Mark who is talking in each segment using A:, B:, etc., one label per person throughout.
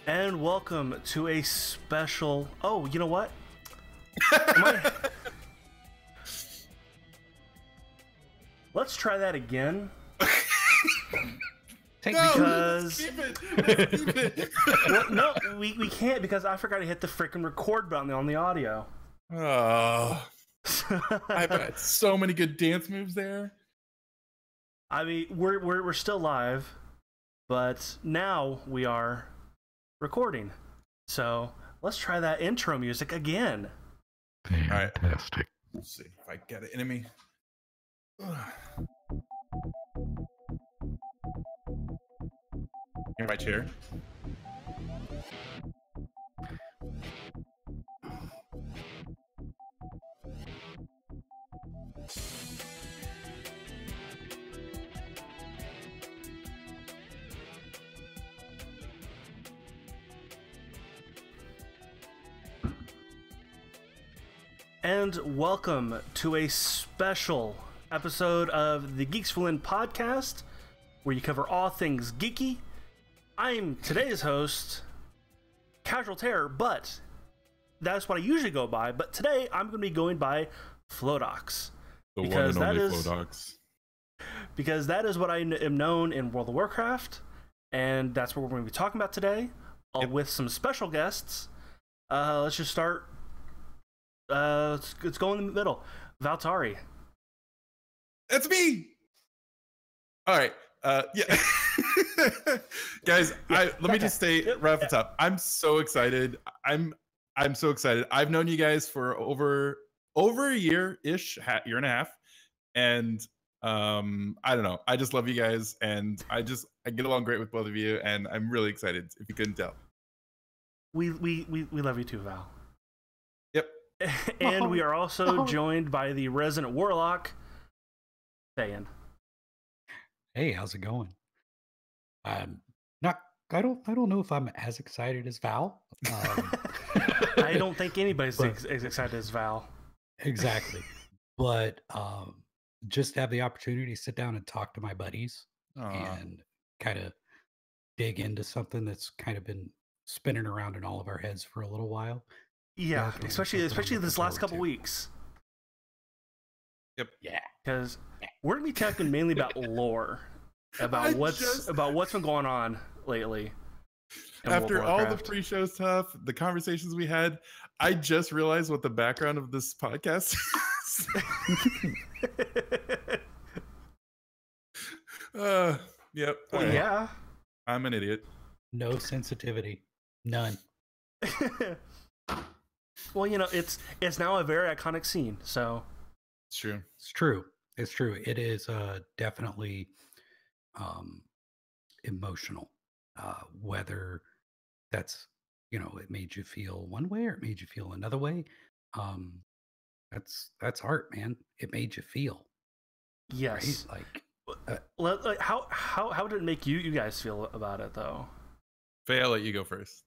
A: And welcome to a special... Oh, you know what? Let's try that again. Because...
B: Keep it.
A: Well, no, we can't because I forgot to hit the freaking record button on the audio.
B: Oh, I've had so many good dance moves there.
A: I mean, we're still live, but now we are recording. So let's try that intro music again.
B: Fantastic. Let's see if I get it in me. Here, my chair.
A: And welcome to a special episode of the GeeksFTW Podcast, where you cover all things geeky. I'm today's host, CasualTerror, but that's what I usually go by. But today I'm going to be going by Flodox.
B: The one and only Flodox.
A: Because that is what I am known in World of Warcraft, and that's what we're going to be talking about today, with some special guests. Let's just start. Let's go in the middle. Valtari.
B: That's me. All right. Yeah. Guys, let me just say right off the top, I'm so excited. I'm so excited. I've known you guys for over a year-ish, year and a half, and I don't know. I just love you guys, and I get along great with both of you, and I'm really excited. If you couldn't tell,
A: we love you too, Val.
B: Yep.
A: And we are also joined by the resident warlock, Fayein.
C: Hey, how's it going? I don't know if I'm as excited as Val.
A: I don't think anybody's as excited as Val.
C: Exactly. But just to have the opportunity to sit down and talk to my buddies and kind of dig into something that's kind of been spinning around in all of our heads for a little while.
A: Yeah, especially this last couple weeks.
B: Yep.
C: Yeah.
A: Because we're gonna be talking mainly about lore, about what's been going on lately.
B: After all the pre-show stuff, the conversations we had, I just realized what the background of this podcast is. Yep.
A: Well,
B: right.
A: Yeah.
B: I'm an idiot.
C: No sensitivity. None.
A: Well, you know, it's now a very iconic scene, so
B: It's true.
C: It's true. It's true. It is definitely emotional. Whether that's, it made you feel one way or it made you feel another way. That's art, man. It made you feel.
A: yes.
C: Right?
A: Like how did it make you guys feel about it though?
B: Faye, I'll let you go first.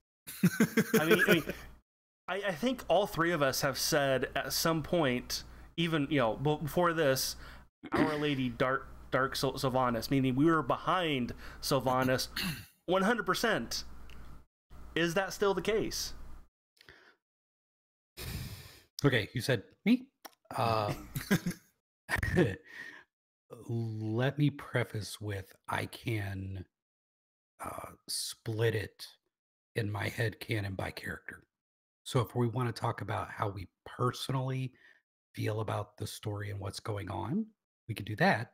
A: I think all three of us have said at some point, even before this, Our Lady Dark Sylvanas, meaning we were behind Sylvanas 100%. Is that still the case?
C: Okay, you said me. Let me preface with I can split it in my head canon by character. So if we want to talk about how we personally feel about the story and what's going on, we can do that.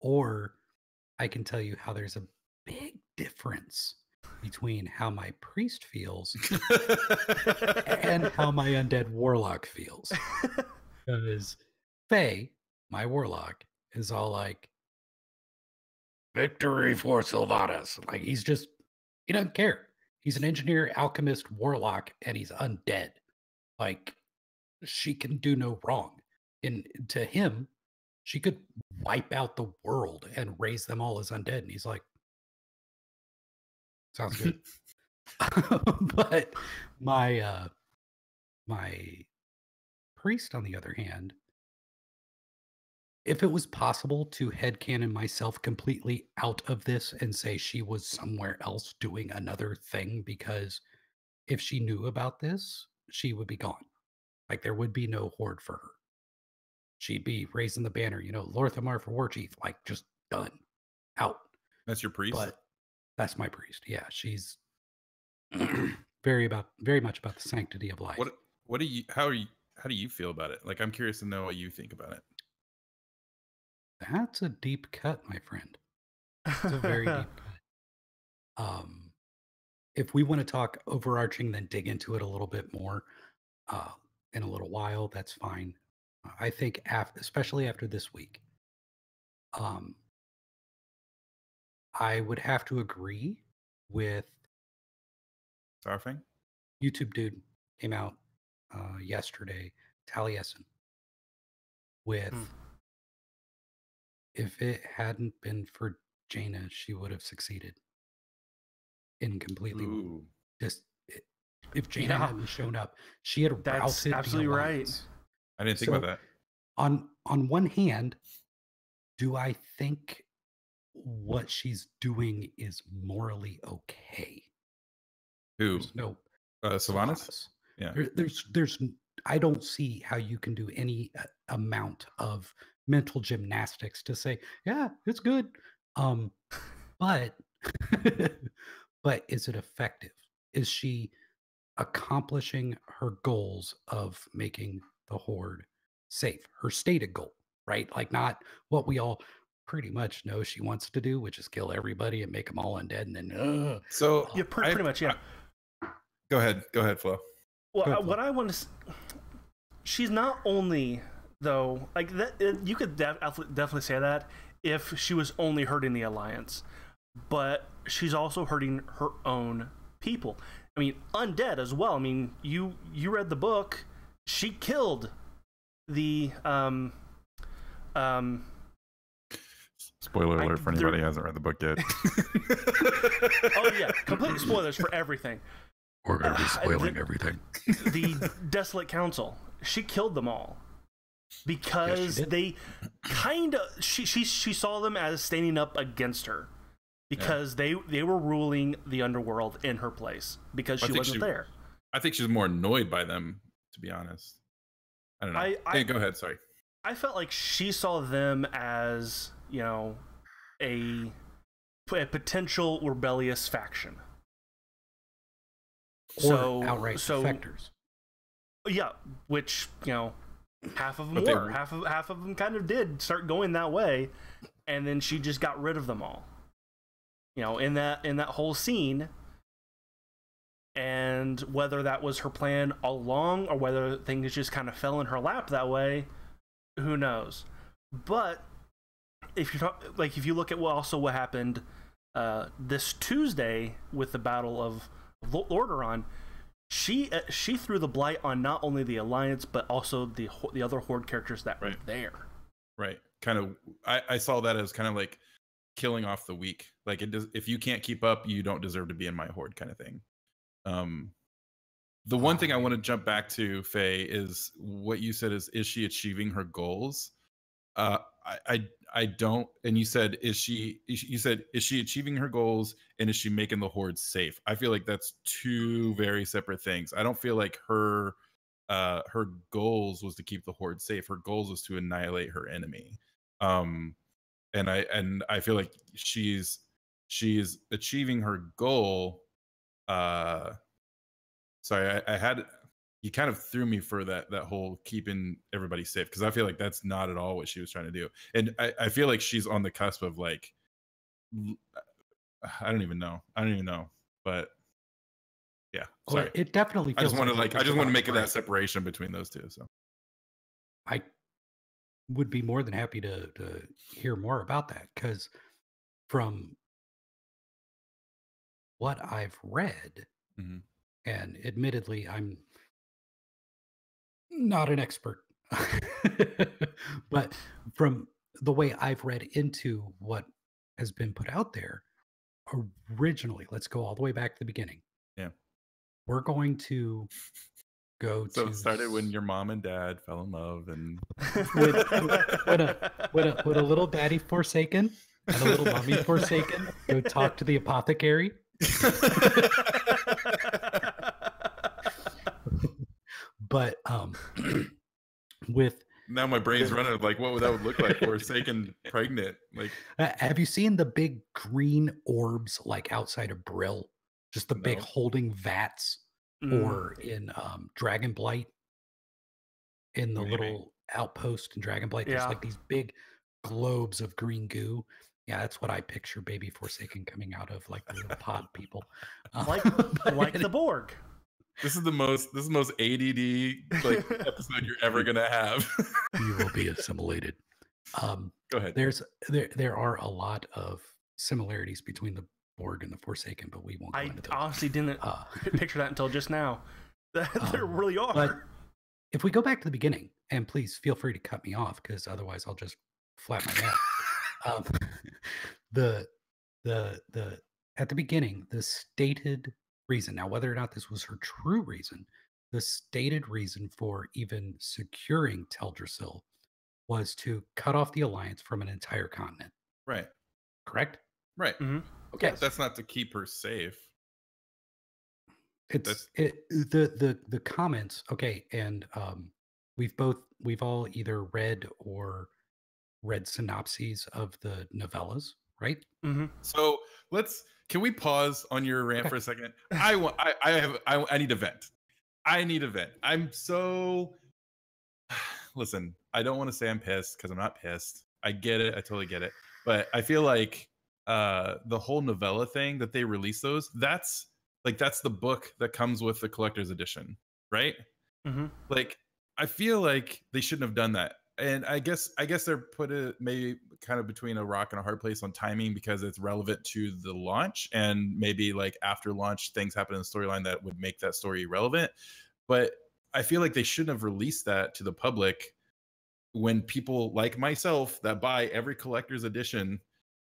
C: Or I can tell you how there's a big difference between how my priest feels and how my undead warlock feels. Because Faye, my warlock, is all like, victory for Sylvanas. Like, he doesn't care. He's an engineer, alchemist, warlock, and he's undead. Like, she can do no wrong. And to him, she could wipe out the world and raise them all as undead. And he's like, sounds good. But my priest, on the other hand, if it was possible to headcanon myself completely out of this and say she was somewhere else doing another thing, because if she knew about this, she would be gone. Like, there would be no horde for her. She'd be raising the banner, Lorthamar for war chief, like, just done, out.
B: That's your priest?
C: But that's my priest. Yeah, she's very much about the sanctity of life.
B: How do you feel about it? Like, I'm curious to know what you think about it.
C: That's a deep cut, my friend. It's a very deep cut. If we want to talk overarching, then dig into it a little bit more in a little while, that's fine. I think, especially after this week, I would have to agree with
B: Starfang?
C: YouTube dude came out yesterday, Taliesin, with if it hadn't been for Jaina, she would have succeeded in completely just if Jaina hadn't shown up, she had
A: That's
C: routed
A: absolutely
C: the
A: right.
C: alliance.
B: I didn't think about that.
C: On one hand, do I think what she's doing is morally okay?
B: Who?
C: There's no
B: Sylvanas? Yeah.
C: There's I don't see how you can do any amount of mental gymnastics to say, yeah, it's good. But but is it effective? Is she accomplishing her goals of making the horde safe? Her stated goal, right? Like, not what we all pretty much know she wants to do, which is kill everybody and make them all undead, and then
A: yeah, pretty much, yeah.
B: Go ahead, Flo.
A: Well, what I want to, she's not only though like that. You could definitely say that if she was only hurting the alliance, but she's also hurting her own people. I mean, undead as well. I mean, you read the book. She killed the
B: Spoiler alert for anybody who hasn't read the book yet.
A: Oh yeah, complete spoilers for everything.
C: We're going to be spoiling everything.
A: The Desolate Council. She killed them all because they kind of she saw them as standing up against her because they were ruling the underworld in her place because she wasn't there.
B: I think she's more annoyed by them, to be honest. I don't know. Go ahead. Sorry.
A: I felt like she saw them as, a potential rebellious faction.
C: Or outright defectors.
A: Yeah, which, half of them were. Half of them kind of did start going that way, and then she just got rid of them all. In that whole scene. And whether that was her plan all along or whether things just kind of fell in her lap that way, who knows? But if you look at what happened this Tuesday with the Battle of Lordaeron, she threw the blight on not only the Alliance but also the other Horde characters that were there. Right.
B: Kind of. I saw that as kind of like killing off the weak. Like, if you can't keep up, you don't deserve to be in my Horde, kind of thing. The one thing I want to jump back to, Faye, is what you said is she achieving her goals? I don't. And you said, is she achieving her goals and is she making the Horde safe? I feel like that's two very separate things. I don't feel like her goals was to keep the Horde safe. Her goals was to annihilate her enemy. And I feel like she's achieving her goal. Sorry, you kind of threw me for that whole keeping everybody safe, because I feel like that's not at all what she was trying to do. And I feel like she's on the cusp of, like, I don't even know, but yeah, sorry.
C: Well, it definitely feels
B: I just want to make that separation between those two. So
C: I would be more than happy to hear more about that, because from what I've read, and admittedly, I'm not an expert, but from the way I've read into what has been put out there, originally, let's go all the way back to the beginning.
B: Yeah.
C: We're going to go
B: So
C: to
B: it started when your mom and dad fell in love, and
C: would a little daddy Forsaken and a little mommy Forsaken go talk to the apothecary? But with
B: now my brain's running like what would that look like? Forsaken pregnant, like.
C: have you seen the big green orbs like outside of Brill? Just the big
B: No.
C: holding vats, or in Dragonblight, in the
B: What do you mean?
C: little outpost in Dragonblight, there's
A: Yeah.
C: like these big globes of green goo. Yeah, that's what I picture baby Forsaken coming out of, like the little pod people.
A: like the Borg.
B: This is the most ADD like episode you're ever gonna have.
C: You will be assimilated.
B: Go ahead.
C: There are a lot of similarities between the Borg and the Forsaken, but we won't go
A: I
C: into those.
A: honestly didn't picture that until just now. There really are.
C: But if we go back to the beginning, and please feel free to cut me off, because otherwise I'll just flap my neck. The at the beginning, the stated reason, now whether or not this was her true reason, the stated reason for even securing Teldrassil was to cut off the alliance from an entire continent.
B: Right.
C: Correct?
B: Right.
A: Mm-hmm.
C: Okay.
B: That's not to keep her safe.
C: The comments. Okay, and we've all either read or read synopses of the novellas, right?
A: Mm-hmm.
B: So can we pause on your rant for a second? I need a vent. I'm so listen, I don't want to say I'm pissed because I'm not pissed. I get it, I totally get it. But I feel like the whole novella thing that they release that's the book that comes with the collector's edition, right?
A: Mm-hmm.
B: Like, I feel like they shouldn't have done that. And I guess they're put it maybe kind of between a rock and a hard place on timing, because it's relevant to the launch, and maybe like after launch things happen in the storyline that would make that story relevant. But I feel like they shouldn't have released that to the public when people like myself that buy every collector's edition,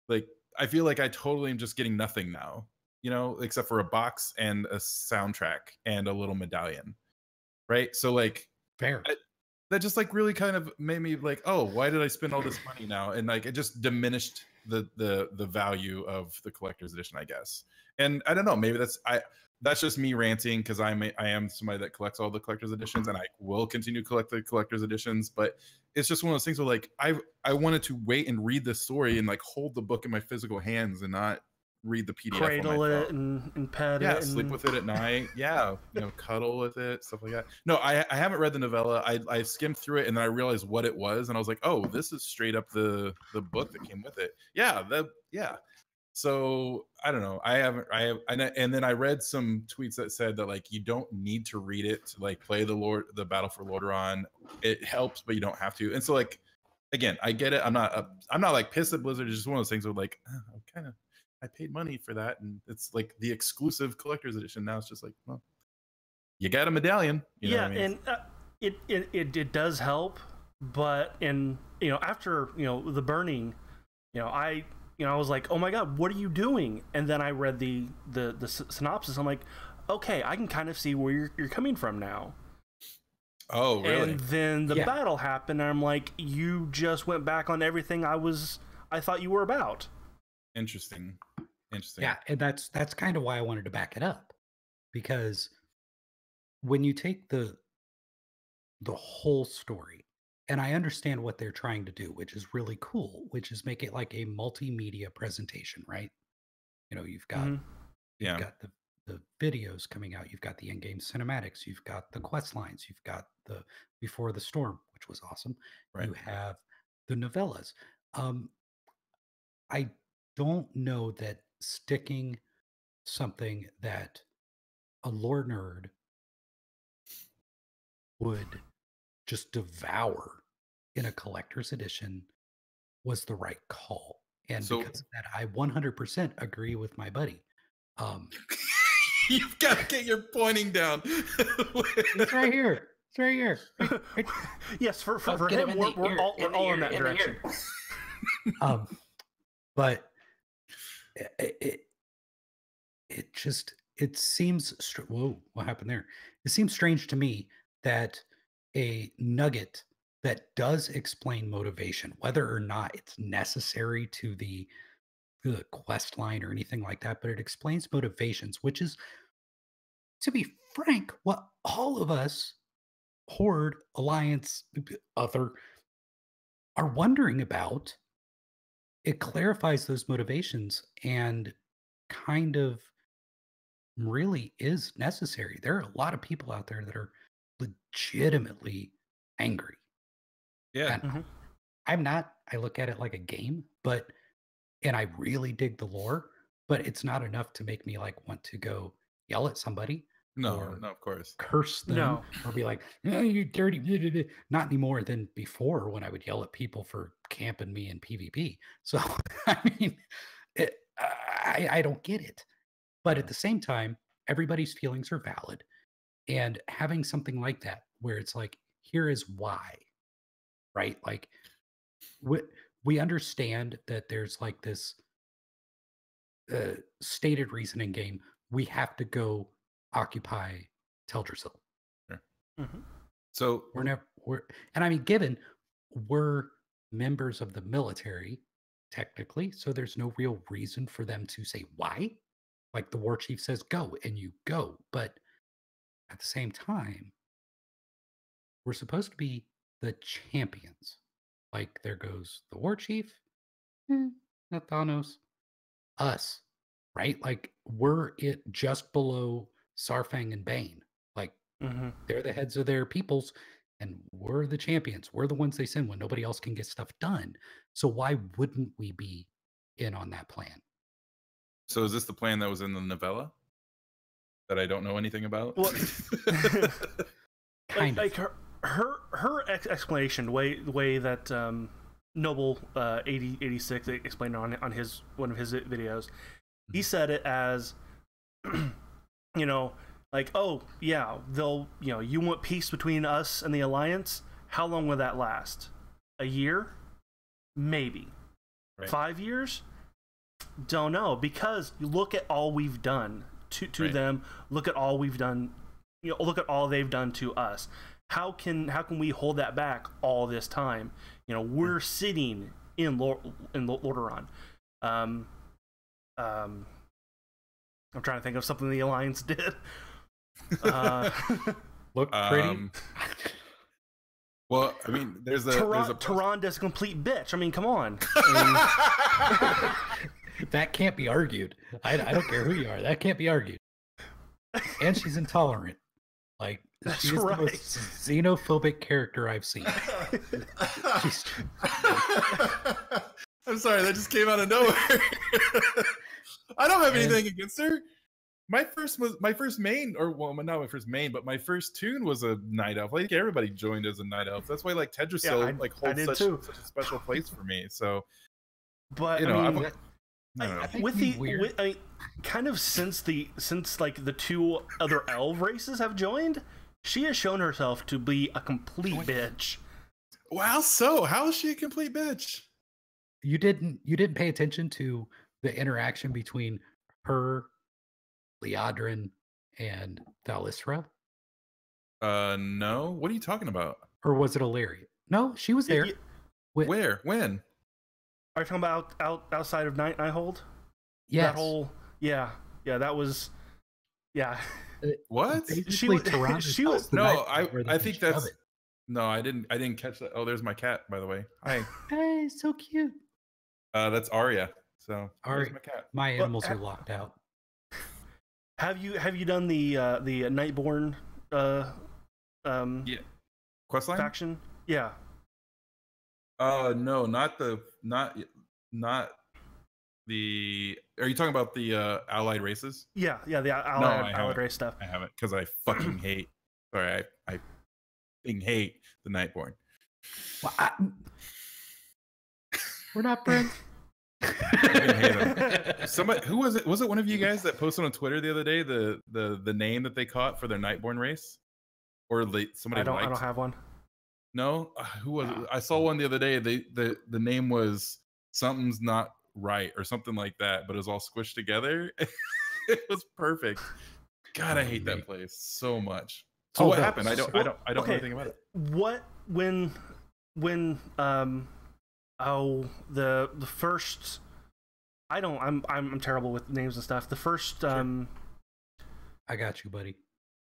B: like, I feel like I totally am just getting nothing now, except for a box and a soundtrack and a little medallion, right? So like,
C: fair.
B: That just like really kind of made me like, oh, why did I spend all this money now? And like, it just diminished the value of the collector's edition, I guess. And I don't know, maybe that's just me ranting, because I am somebody that collects all the collector's editions, and I will continue to collect the collector's editions. But it's just one of those things where like I wanted to wait and read the story and like hold the book in my physical hands and not read the PDF.
A: Cradle it and pet it.
B: Yeah, sleep with it at night. Yeah, cuddle with it, stuff like that. No, I haven't read the novella. I skimmed through it, and then I realized what it was, and I was like, oh, this is straight up the book that came with it. Yeah. So I don't know. And then I read some tweets that said that like you don't need to read it to like play the Battle for Lordaeron. It helps, but you don't have to. And so like, again, I get it. I'm not like pissed at Blizzard. It's just one of those things where like, I paid money for that, and it's like the exclusive collector's edition. Now it's just like, well, you got a medallion. You know what I mean?
A: And it does help, but after the burning, I was like, oh my god, what are you doing? And then I read the synopsis. I'm like, okay, I can kind of see where you're coming from now.
B: Oh, really?
A: And then the battle happened, and I'm like, you just went back on everything I thought you were about.
B: Interesting.
C: Yeah, and that's kind of why I wanted to back it up, because when you take the whole story, and I understand what they're trying to do, which is really cool, which is make it like a multimedia presentation, right? You've got you've got the videos coming out, you've got the in-game cinematics, you've got the quest lines, you've got the Before the Storm, which was awesome. Right. You have the novellas. I don't know that sticking something that a lore nerd would just devour in a collector's edition was the right call. And because of that, I 100% agree with my buddy.
B: You've got to get your pointing down.
C: It's right here. It's right here. Right.
A: Yes, for him, we're all in that direction.
C: But it seems whoa, what happened there? It seems strange to me that a nugget that does explain motivation, whether or not it's necessary to the quest line or anything like that, but it explains motivations, which is, to be frank, what all of us, Horde, Alliance, other, are wondering about. It clarifies those motivations and kind of really is necessary. There are a lot of people out there that are legitimately angry.
B: Yeah.
C: And I'm not. I look at it like a game, and I really dig the lore, but it's not enough to make me like want to go yell at somebody.
B: No, of course.
C: Curse them or be like, oh, you dirty. Blah, blah, blah. Not any more than before when I would yell at people for camping me in PvP. So, I mean, I don't get it. But at the same time, everybody's feelings are valid. And having something like that, where it's like, here is why, right? Like, we understand that there's like this stated reason in game. We have to go occupy Teldrassil.
B: Sure. So
C: and I mean, given we're members of the military, technically, so there's no real reason for them to say why. Like the war chief says, go, and you go. But at the same time, we're supposed to be the champions. Like there goes the war chief, not Thanos, us, right? Like we're it just below Sarfang and Bane. Like they're the heads of their peoples, and we're the champions. We're the ones they send when nobody else can get stuff done. So why wouldn't we be in on that plan?
B: So is this the plan that was in the novella that I don't know anything about?
A: Well, like her explanation, the way that Noble 8086 explained on one of his videos, he said it as, you know, like, oh yeah, they'll, you know, you want peace between us and the Alliance. How long will that last? A year? Maybe. Right. 5 years? Don't know, because you look at all we've done to right. them. Look at all we've done. You know, look at all they've done to us. How can we hold that back all this time? You know, we're sitting in Lordaeron. I'm trying to think of something the Alliance did.
C: Look pretty.
B: Well, I mean, there's a
A: Tyrande a complete bitch. I mean, come on.
C: That can't be argued. I don't care who you are. That can't be argued. And she's intolerant. Like, she's right. The most xenophobic character I've seen.
B: I'm sorry, that just came out of nowhere. I don't have anything against her. My first main, or well, not my first main, but my first tune was a night elf. Like everybody joined as a night elf. That's why like Teldrassil holds such a special place for me. So,
A: but
B: you know,
A: I mean, kind of since like the two other elf races have joined, she has shown herself to be a complete bitch.
B: Wow, so how is she a complete bitch?
C: You didn't pay attention to the interaction between her, Liadrin, and Thalisra?
B: No. What are you talking about?
C: Or was it Illyria? No, she was there.
B: Where? When?
A: Are you talking about outside of Nighthold?
C: Yes.
A: That whole that was
B: what?
A: She was
B: no, I think that's no, I didn't catch that. Oh, there's my cat, by the way. Hi.
C: Hey, so cute.
B: That's Arya. So
C: Arya,
B: my cat.
C: My animals are locked out.
A: Have you done the Nightborn
B: questline
A: faction? Yeah.
B: No, not the. Are you talking about the allied races?
A: Yeah, the allied race stuff.
B: I haven't, because I fucking hate. Sorry, I fucking hate the Nightborn.
C: Well, we're not friends.
B: Somebody, who was it? Was it one of you guys that posted on Twitter the other day the name that they caught for their Nightborn race? Or somebody?
A: I don't have one.
B: No, who was it? I saw one the other day. The name was something's not right or something like that, but it was all squished together. It was perfect. God, I hate that place so much. So what
C: no,
B: happened? I don't know
A: okay.
B: anything about it.
A: What when the first I'm terrible with names and stuff. The first
C: I got you, buddy.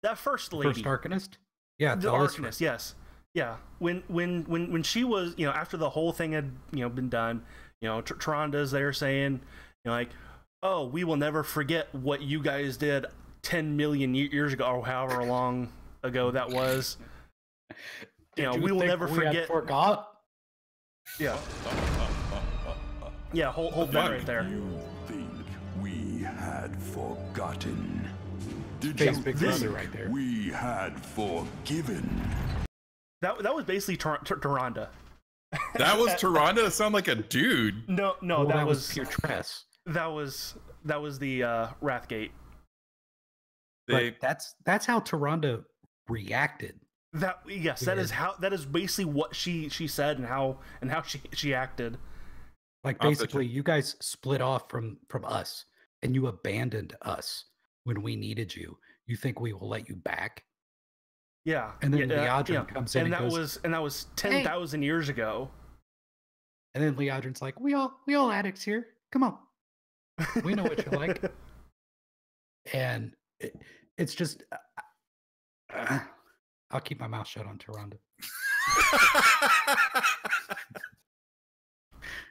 A: that first lady,
C: First Arcanist? Yeah,
A: the Arcanist, yes. Yeah. When she was, after the whole thing had, been done, Tyrande there saying, like, oh, we will never forget what you guys did 10 million years ago, or however long ago that was. We will never forget.
C: Forgot?
A: Yeah. Yeah, hold that right there.
D: You think we had forgotten? Did
C: Face
D: you
C: big
D: think
C: brother right there.
D: we had forgiven?
A: That was basically Tyrande.
B: That was Tyrande? That sounded like a dude.
A: No,
C: Well,
A: that was
C: pure Tress.
A: that was the Wrathgate.
C: But that's how Tyrande reacted.
A: That is basically what she said and how she acted.
C: Like basically, you guys split off from us, and you abandoned us when we needed you. You think we will let you back?
A: Yeah,
C: And then Liadrin comes in
A: and
C: and
A: that
C: goes,
A: was 10,000 years ago.
C: and then Liadrin's like, we all addicts here. Come on, we know what you like. And it's just, I'll keep my mouth shut on Tyrande.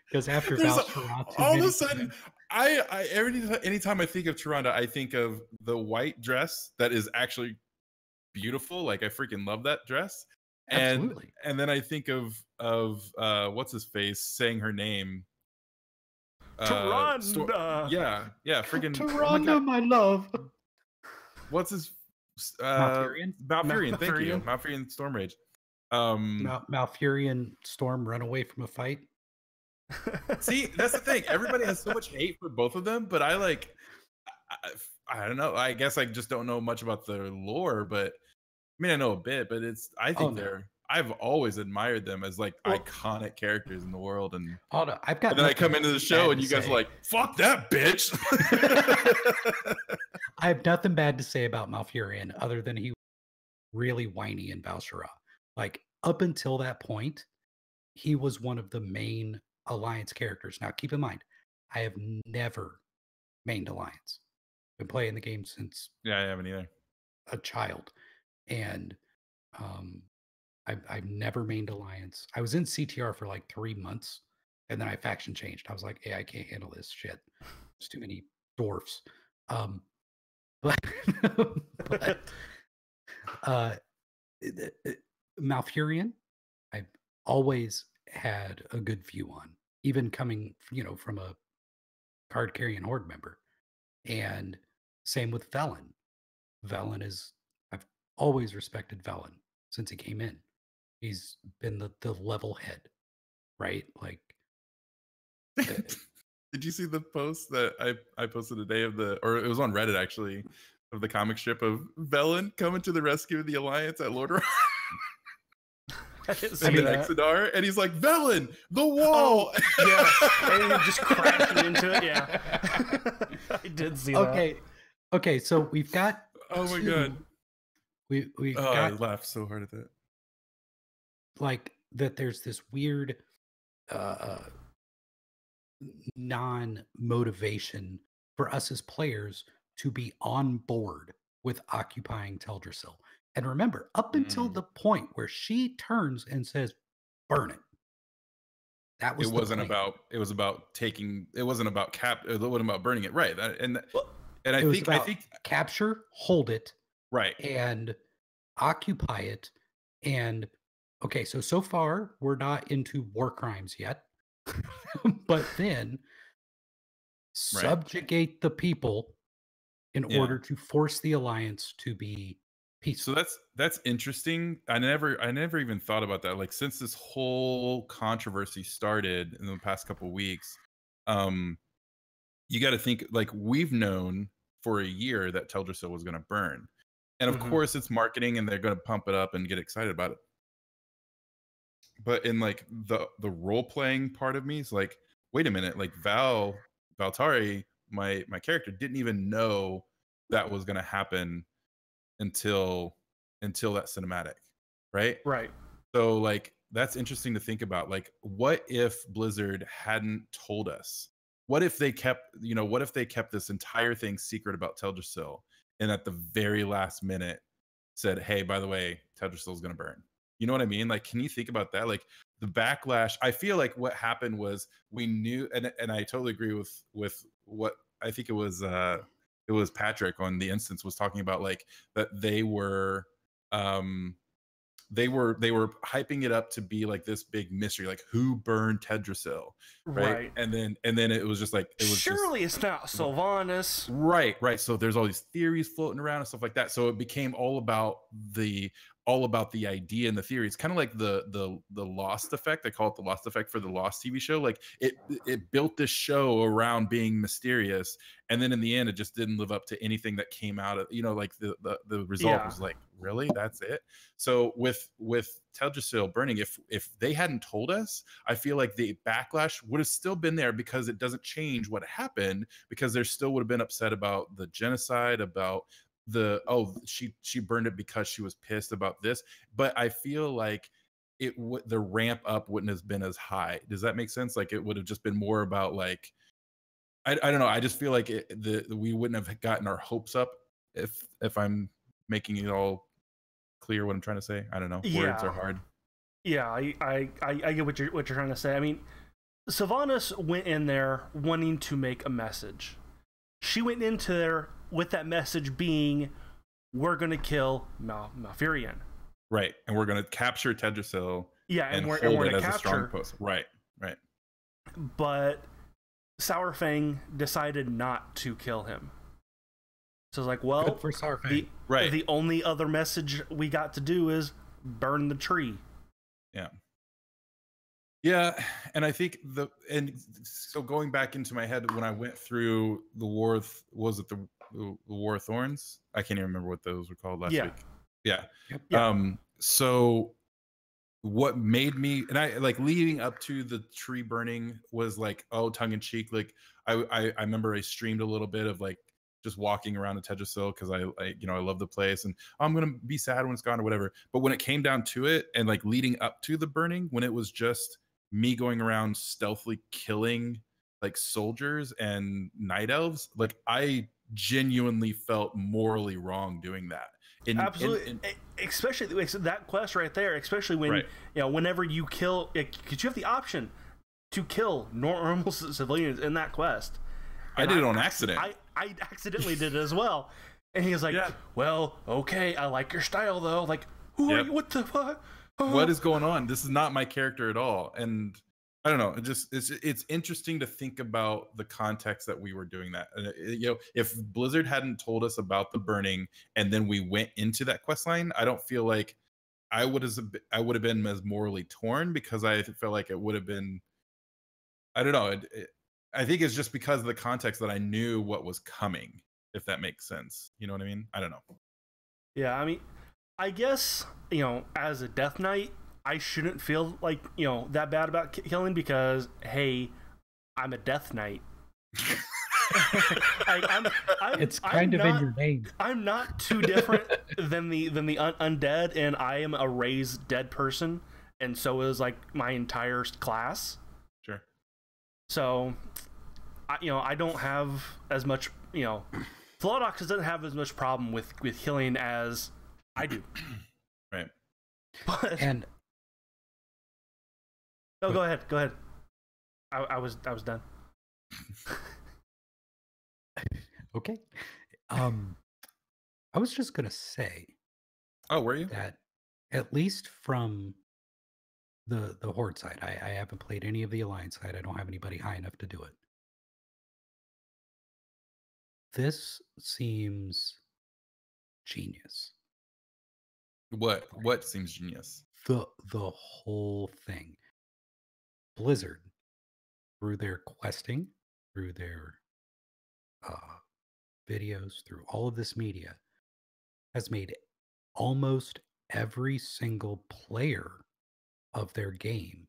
C: Because after Valtari,
B: all of a sudden, anytime I think of Tyrande, I think of the white dress that is actually beautiful. Like I freaking love that dress.
C: Absolutely.
B: And then I think of what's his face saying her name.
A: Tyrande.
B: Yeah, freaking
C: Tyrande, my love.
B: What's his
C: Malfurion?
B: Malfurion, thank you. Malfurion Stormrage.
C: Malfurion Storm run away from a fight.
B: See, that's the thing. Everybody has so much hate for both of them, but I don't know. I guess I just don't know much about their lore, but I mean, I know a bit, but I've always admired them as like iconic characters in the world. And then I come into the show and you guys are like, fuck that bitch.
C: I have nothing bad to say about Malfurion other than he was really whiny in Valshara. Like up until that point, he was one of the main Alliance characters. Now keep in mind, I have never mained Alliance. Been playing the game since
B: I haven't either.
C: A child. And I've never mained Alliance. I was in CTR for like 3 months, and then I faction changed. I was like, hey, I can't handle this shit. There's too many dwarfs. But Malfurion, I've always had a good view on, even coming, from a card carrying horde member. And same with Velen. I've always respected Velen since he came in. He's been the level head, right? Like,
B: did you see the post that I posted today or it was on Reddit actually, of the comic strip of Velen coming to the rescue of the Alliance at Lordaeron? Exodar, and he's like, Velen, the wall.
A: Yeah, and he's just crashing into it. Yeah, I did see that.
C: Okay. So we've got.
B: Oh my god.
C: We
B: I laughed so hard at that.
C: Like that, there's this weird non-motivation for us as players to be on board with occupying Teldrassil. And remember, up until the point where she turns and says, burn it. That was
B: it wasn't about taking, it wasn't about it wasn't about burning it, right? I think
C: capture, hold it,
B: right,
C: and occupy it. And okay, so far we're not into war crimes yet. But then subjugate the people in order to force the Alliance to be peaceful.
B: So that's interesting. I never even thought about that. Like since this whole controversy started in the past couple of weeks, you got to think like we've known for a year that Teldrassil was going to burn, and of course it's marketing and they're going to pump it up and get excited about it. But in like the role playing part of me is like, wait a minute, like Valtari, my character didn't even know that was going to happen until until that cinematic, right?
A: Right.
B: So like that's interesting to think about. Like, what if Blizzard hadn't told us? What if they kept, what if they kept this entire thing secret about Teldrassil, and at the very last minute said, "Hey, by the way, Teldrassil is going to burn." You know what I mean? Like, can you think about that? Like the backlash. I feel like what happened was we knew, and I totally agree with what I think it was Patrick on the instance was talking about, like that they were hyping it up to be like this big mystery, like who burned Teldrassil, right? And then it was just like
A: surely it's not Sylvanas.
B: Right. So there's all these theories floating around and stuff like that. So it became all about the idea and the theory. It's kind of like the Lost effect. I call it the Lost effect for the Lost TV show. Like it built this show around being mysterious, and then in the end, it just didn't live up to anything that came out of, like the result was like, really, that's it. So with Teldrassil burning, if they hadn't told us, I feel like the backlash would have still been there, because it doesn't change what happened, because there still would have been upset about the genocide, about she burned it because she was pissed about this. But I feel like the ramp up wouldn't have been as high. Does that make sense? Like it would have just been more about like, I don't know. I just feel like we wouldn't have gotten our hopes up, if I'm making it all clear what I'm trying to say. I don't know. Words are hard.
A: Yeah, I get what you're trying to say. I mean, Sylvanas went in there wanting to make a message. She went into there with that message being, we're going to kill Malfurion.
B: Right. And we're going to capture Teldrassil.
A: Yeah, and we're going to capture.
B: Right.
A: But Sour Fang decided not to kill him. So it's like, well,
C: good for Sour Fang.
A: The only other message we got to do is burn the tree.
B: Yeah, and I think so going back into my head when I went through the War, was it the War of Thorns? I can't even remember what those were called last week. Yeah. Yep. So what made me, and I like leading up to the tree burning was like, tongue in cheek. Like I remember I streamed a little bit of like just walking around in Teldrassil because I love the place, and I'm gonna be sad when it's gone or whatever. But when it came down to it, and like leading up to the burning, when it was just me going around stealthily killing like soldiers and night elves, like I genuinely felt morally wrong doing that.
A: Absolutely. Especially that quest right there, especially when whenever you kill, because you have the option to kill normal civilians in that quest.
B: And I did it on accident.
A: I accidentally did it as well. And he was like, well, okay, I like your style though. Like, who are you? What the fuck?
B: What is going on? This is not my character at all. And I don't know. It's interesting to think about the context that we were doing that. If Blizzard hadn't told us about the burning and then we went into that quest line, I don't feel like I would have been as morally torn, because I felt like it would have been, I don't know. I think it's just because of the context that I knew what was coming, if that makes sense. You know what I mean? I don't know.
A: Yeah, I mean, I guess, as a Death Knight, I shouldn't feel like, that bad about killing, because, hey, I'm a Death Knight.
C: It's kind of in your name.
A: I'm not too different than the undead, and I am a raised dead person, and so is like my entire class.
B: Sure.
A: So, I don't have as much, Philodox doesn't have as much problem with killing as I do.
B: Right.
A: But, no, go ahead. I was done.
C: Okay. I was just gonna say.
B: Oh, were you?
C: That at least from the Horde side, I haven't played any of the Alliance side. I don't have anybody high enough to do it. This seems genius.
B: What seems genius?
C: The whole thing. Blizzard, through their questing, through their videos, through all of this media, has made almost every single player of their game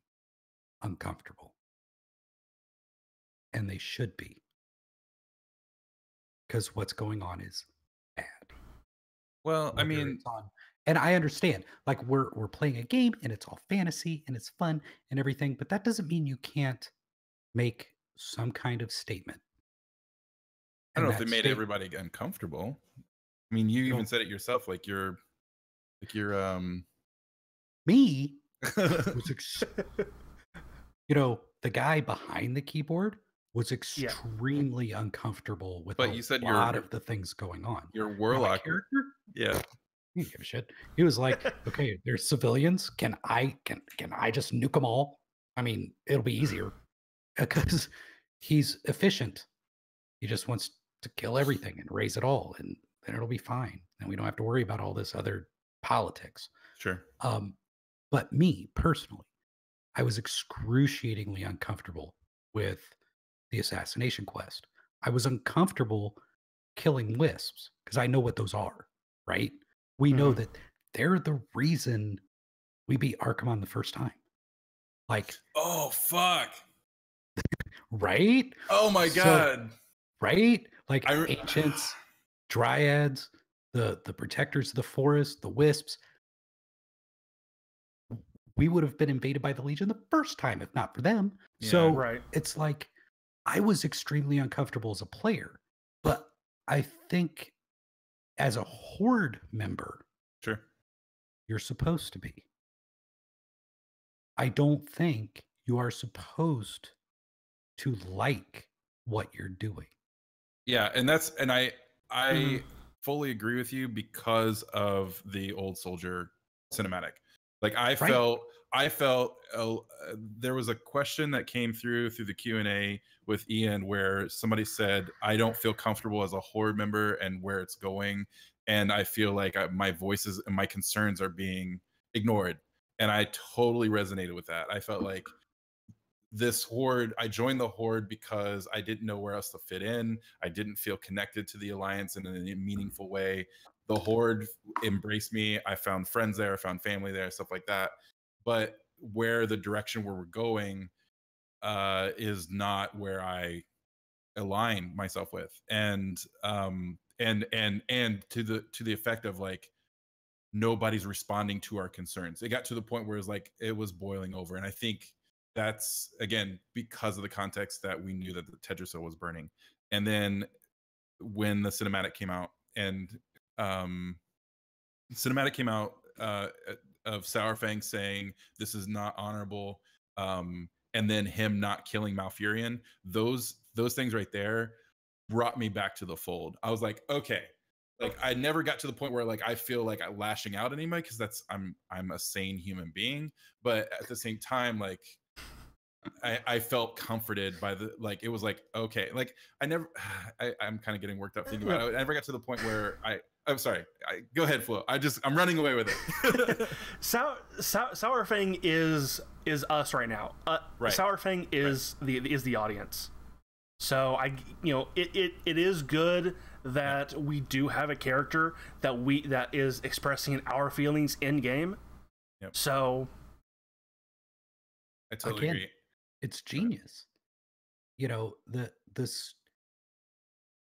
C: uncomfortable. And they should be. Because what's going on is bad.
B: Well, I mean,
C: And I understand, like we're playing a game and it's all fantasy and it's fun and everything, but that doesn't mean you can't make some kind of statement.
B: I don't
C: And
B: know if they
C: that
B: made
C: state,
B: everybody uncomfortable. I mean, you
C: you
B: even
C: know,
B: said it yourself, like you're
C: me was, the guy behind the keyboard was
A: Yeah.
C: extremely uncomfortable with
B: But
C: a
B: you said
C: lot of the things going on.
B: your
C: Now, my
B: warlock.
C: character,
B: Yeah.
C: he didn't give a shit. He was like, okay, there's civilians. Can I just nuke them all? I mean, it'll be easier because he's efficient. He just wants to kill everything and raise it all, and then it'll be fine. And we don't have to worry about all this other politics.
B: Sure.
C: But me personally, I was excruciatingly uncomfortable with the assassination quest. I was uncomfortable killing wisps because I know what those are, right? We know that they're the reason we beat Arkham the first time. Like,
B: Oh fuck.
C: right?
B: Oh my
C: So-
B: god.
C: Right? Like ancients, dryads, the protectors of the forest, the wisps. We would have been invaded by the Legion the first time if not for them.
B: Yeah.
C: So
A: Right.
C: it's like I was extremely uncomfortable as a player, but I think as a horde member,
B: Sure.
C: you're supposed to be. I don't think you are supposed to like what you're doing.
B: Yeah, and I fully agree with you because of the old soldier cinematic. Like I felt there was a question that came through the Q&A with Ian where somebody said I don't feel comfortable as a horde member and where it's going, and I feel like my voices and my concerns are being ignored, and I totally resonated with that. I felt like this horde, I joined the horde because I didn't know where else to fit in. I didn't feel connected to the alliance in a meaningful way. The horde embraced me. I found friends there, I found family there, stuff like that. But where the direction where we're going is not where I align myself with. And to the effect of like nobody's responding to our concerns. It got to the point where it was boiling over. And I think that's again because of the context that we knew that the Tedrasil was burning. And then when the cinematic came out and of Sourfang saying this is not honorable, and then him not killing Malfurion, those things right there brought me back to the fold. I was like, okay, like I never got to the point where like I feel like I'm lashing out at anybody because that's I'm a sane human being, but at the same time, like I felt comforted by the, like, it was like, okay, like I'm kind of getting worked up thinking about it. I never got to the point where I'm sorry. Go ahead, Flo. I'm running away with it.
A: Sourfang is us right now.
B: Right.
A: Sourfang is the audience. So it is good that we do have a character that is expressing our feelings in game.
B: Yep.
A: So
B: I totally agree.
C: It's genius.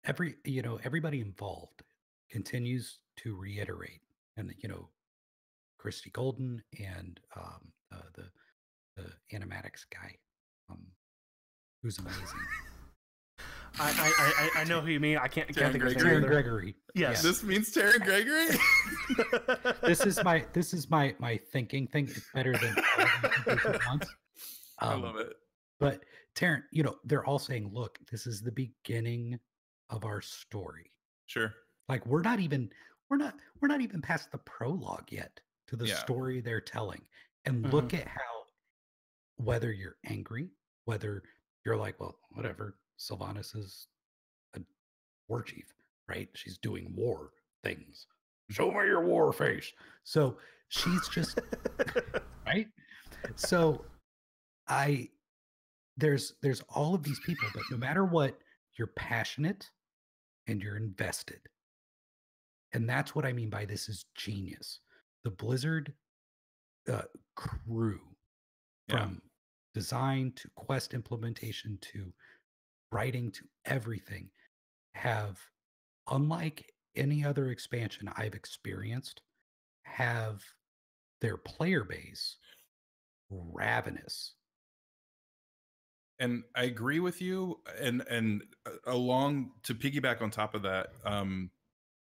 C: Everybody involved continues to reiterate, and Christy Golden and the animatics guy, who's amazing.
A: I know who you mean. I can't think of his name.
C: Taryn Gregory.
A: Yes.
B: This means Taryn Gregory.
C: This is my thinking thing. It's better than once.
B: I love it.
C: But Taryn, they're all saying, look, this is the beginning of our story.
B: Sure.
C: Like we're not even past the prologue yet to the story they're telling. And look at how, whether you're angry, whether you're like, well, whatever, Sylvanas is a war chief, right? She's doing war things. Show me your war face. So she's just right. So there's all of these people, but no matter what, you're passionate and you're invested. And that's what I mean by this is genius. The Blizzard crew, from design to quest implementation to writing to everything, have, unlike any other expansion I've experienced, have their player base ravenous.
B: And I agree with you. And along to piggyback on top of that,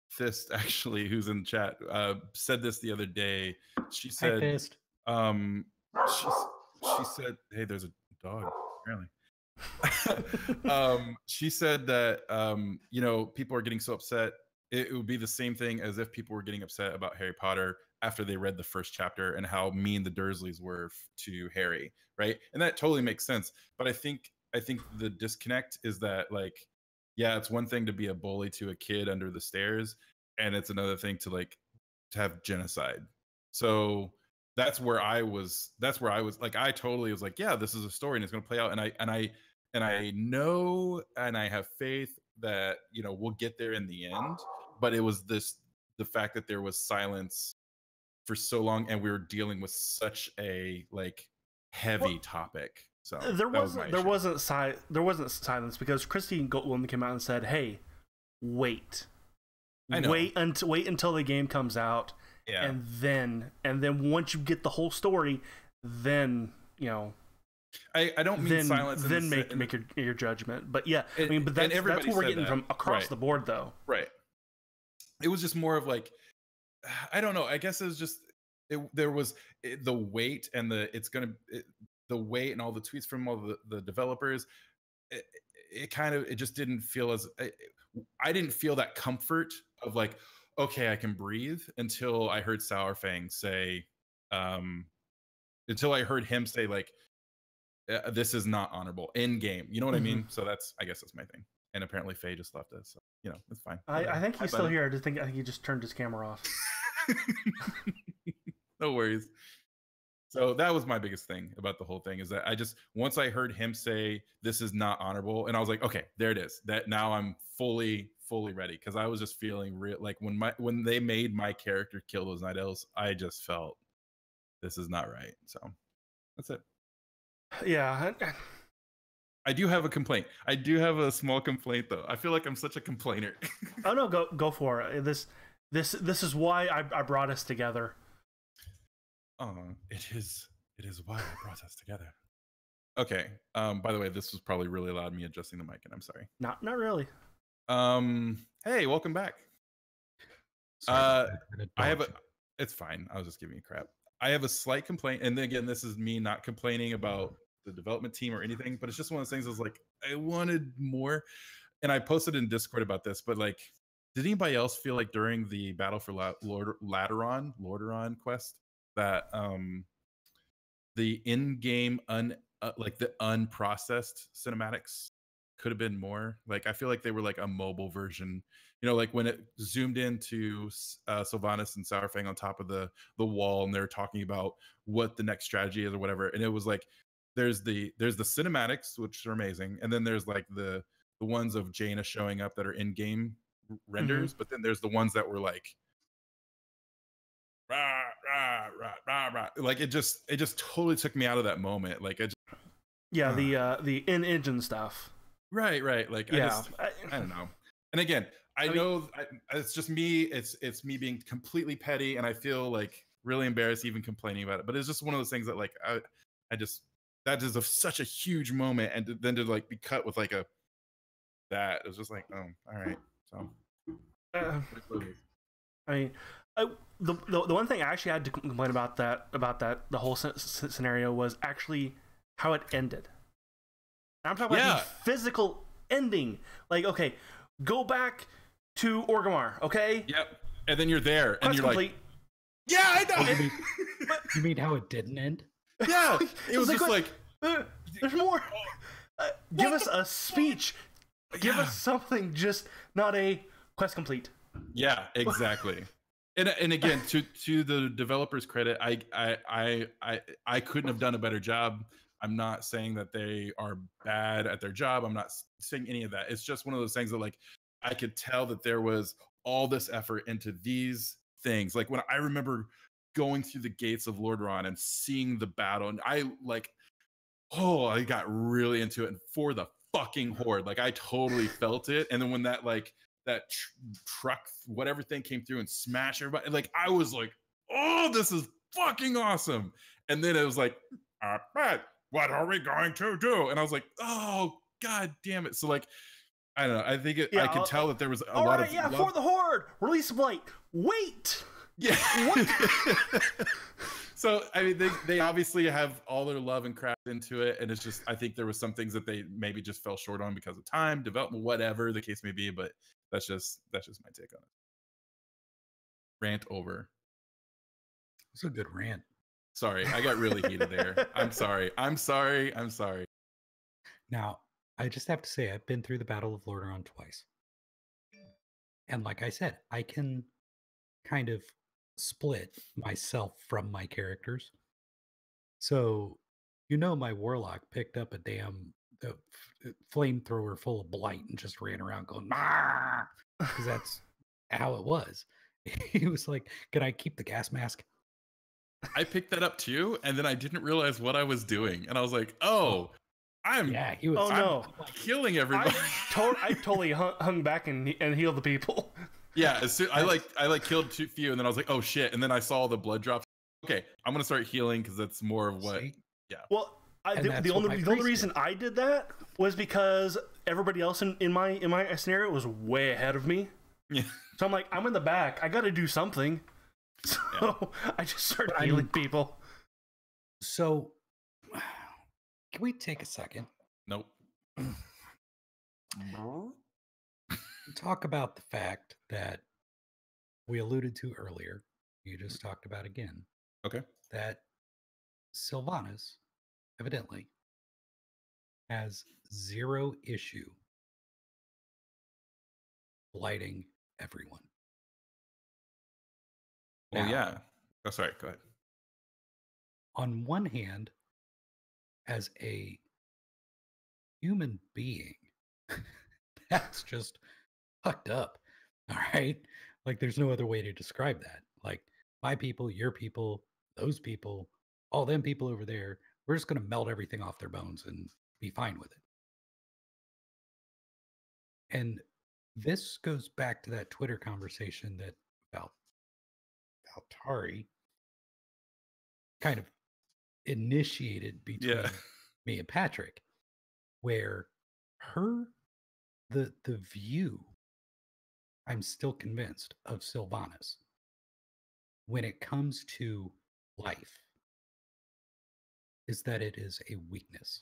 B: Fist actually, who's in the chat, said this the other day. She said,
C: Hi, Fist.
B: She said, "Hey, there's a dog." Apparently, she said that people are getting so upset. It would be the same thing as if people were getting upset about Harry Potter after they read the first chapter and how mean the Dursleys were to Harry, right? And that totally makes sense. But I think the disconnect is that, like, yeah, it's one thing to be a bully to a kid under the stairs, and it's another thing to have genocide. So that's where I was like, I totally was like, yeah, this is a story and it's going to play out. And I know, and I have faith that, we'll get there in the end. But it was the fact that there was silence for so long and we were dealing with such a heavy topic. So
A: there wasn't silence because Christine Goldwyn came out and said, "Hey, wait. Wait until the game comes out." Yeah. And then once you get the whole story, then
B: I don't mean silence.
A: Then make your judgment. But yeah, but that's what we're getting from across the board, though.
B: Right. It was just more of I don't know. I guess it was just there was the weight and the weight and all the tweets from all the developers. It just didn't feel as I didn't feel that comfort of okay, I can breathe until I heard Sour Fang say, until I heard him say this is not honorable in game. You know what I mean? So I guess that's my thing. And apparently Faye just left us, so it's fine.
A: I think he's still here. I think he just turned his camera off.
B: No worries. So that was my biggest thing about the whole thing, is that once I heard him say this is not honorable, and I was like, okay, there it is. That now I'm fully ready, because I was just feeling real when they made my character kill those night elves, I just felt this is not right. So that's it.
A: Yeah.
B: I do have a complaint. I do have a small complaint, though. I feel like I'm such a complainer.
A: Oh no, go for it. This is why I brought us together.
B: Oh, it is why I brought us together. Okay. By the way, this was probably really loud, me adjusting the mic, and I'm sorry.
A: Not really.
B: Hey, welcome back.
C: Sorry,
B: it's fine. I was just giving you crap. I have a slight complaint, and then again, this is me not complaining about the development team or anything, but it's just one of those things. I was I wanted more, and I posted in Discord about this, but did anybody else feel like during the Battle for Lordaeron quest that the in-game the unprocessed cinematics could have been more? I feel like they were a mobile version, when it zoomed into Sylvanas and Sour Fang on top of the wall, and they're talking about what the next strategy is or whatever, and it was there's the cinematics, which are amazing, and then there's the ones of Jaina showing up that are in-game renders, but then there's the ones that were rah, rah, rah, rah, rah. It just totally took me out of that moment.
A: The in-engine stuff.
B: Right. I don't know. And again, I know it's just me. It's me being completely petty, and I feel really embarrassed even complaining about it. But it's just one of those things that that is such a huge moment, and then to be cut with it was just oh, all right. So
A: the one thing I actually had to complain about that the whole scenario was actually how it ended. I'm talking about the physical ending. Okay, go back to Orgrimmar, okay?
B: Yep. And then you're there, and you're
A: complete.
B: Yeah, I know.
C: You mean how it didn't end?
B: Yeah, it was just
A: there's more. Give us a speech. Give us something, just not a quest complete.
B: Yeah, exactly. And again, to the developers' credit, I couldn't have done a better job. I'm not saying that they are bad at their job. I'm not saying any of that. It's just one of those things that I could tell that there was all this effort into these things. When I remember going through the gates of Lordaeron and seeing the battle, and I got really into it. And for the fucking horde, I totally felt it. And then when that truck, whatever thing came through and smashed everybody, I was oh, this is fucking awesome. And then it was like, but what are we going to do? And I was like, oh, god damn it. So like, I don't know. I think I could tell that there was a lot of love.
A: For the Horde, release of light. Wait.
B: Yeah.
A: What?
B: So I mean, they obviously have all their love and craft into it, and it's just I think there was some things that they maybe just fell short on because of time, development, whatever the case may be. But that's just my take on it. Rant over.
C: It's a good rant.
B: Sorry, I got really heated there. I'm sorry.
C: Now, I just have to say, I've been through the Battle of Lordaeron twice. And like I said, I can kind of split myself from my characters. So, my warlock picked up a damn flamethrower full of blight and just ran around going, "Ah!" Because that's how it was. He was like, "Can I keep the gas mask?"
B: I picked that up too, and then I didn't realize what I was doing, and I was like, "Oh, I'm killing everybody."
A: I totally hung back and healed the people.
B: Yeah, as soon I killed a few, and then I was like, "Oh shit!" And then I saw the blood drops. Okay, I'm gonna start healing because that's more of what.
C: See?
B: Yeah.
A: Well, the only reason I did that was because everybody else in my scenario was way ahead of me.
B: Yeah.
A: So I'm like, I'm in the back. I got to do something. So I just started healing people.
C: So, can we take a second?
B: Nope.
C: Talk about the fact that we alluded to earlier. You just talked about again.
B: Okay.
C: That Sylvanas evidently has zero issue blighting everyone.
B: Well,
C: Now,
B: yeah. Oh, sorry. Go ahead.
C: On one hand, as a human being, that's just fucked up. All right. Like, there's no other way to describe that. Like, my people, your people, those people, all them people over there, we're just going to melt everything off their bones and be fine with it. And this goes back to that Twitter conversation that Valtari kind of initiated between me and Patrick, where the view, I'm still convinced, of Sylvanas when it comes to life is that it is a weakness.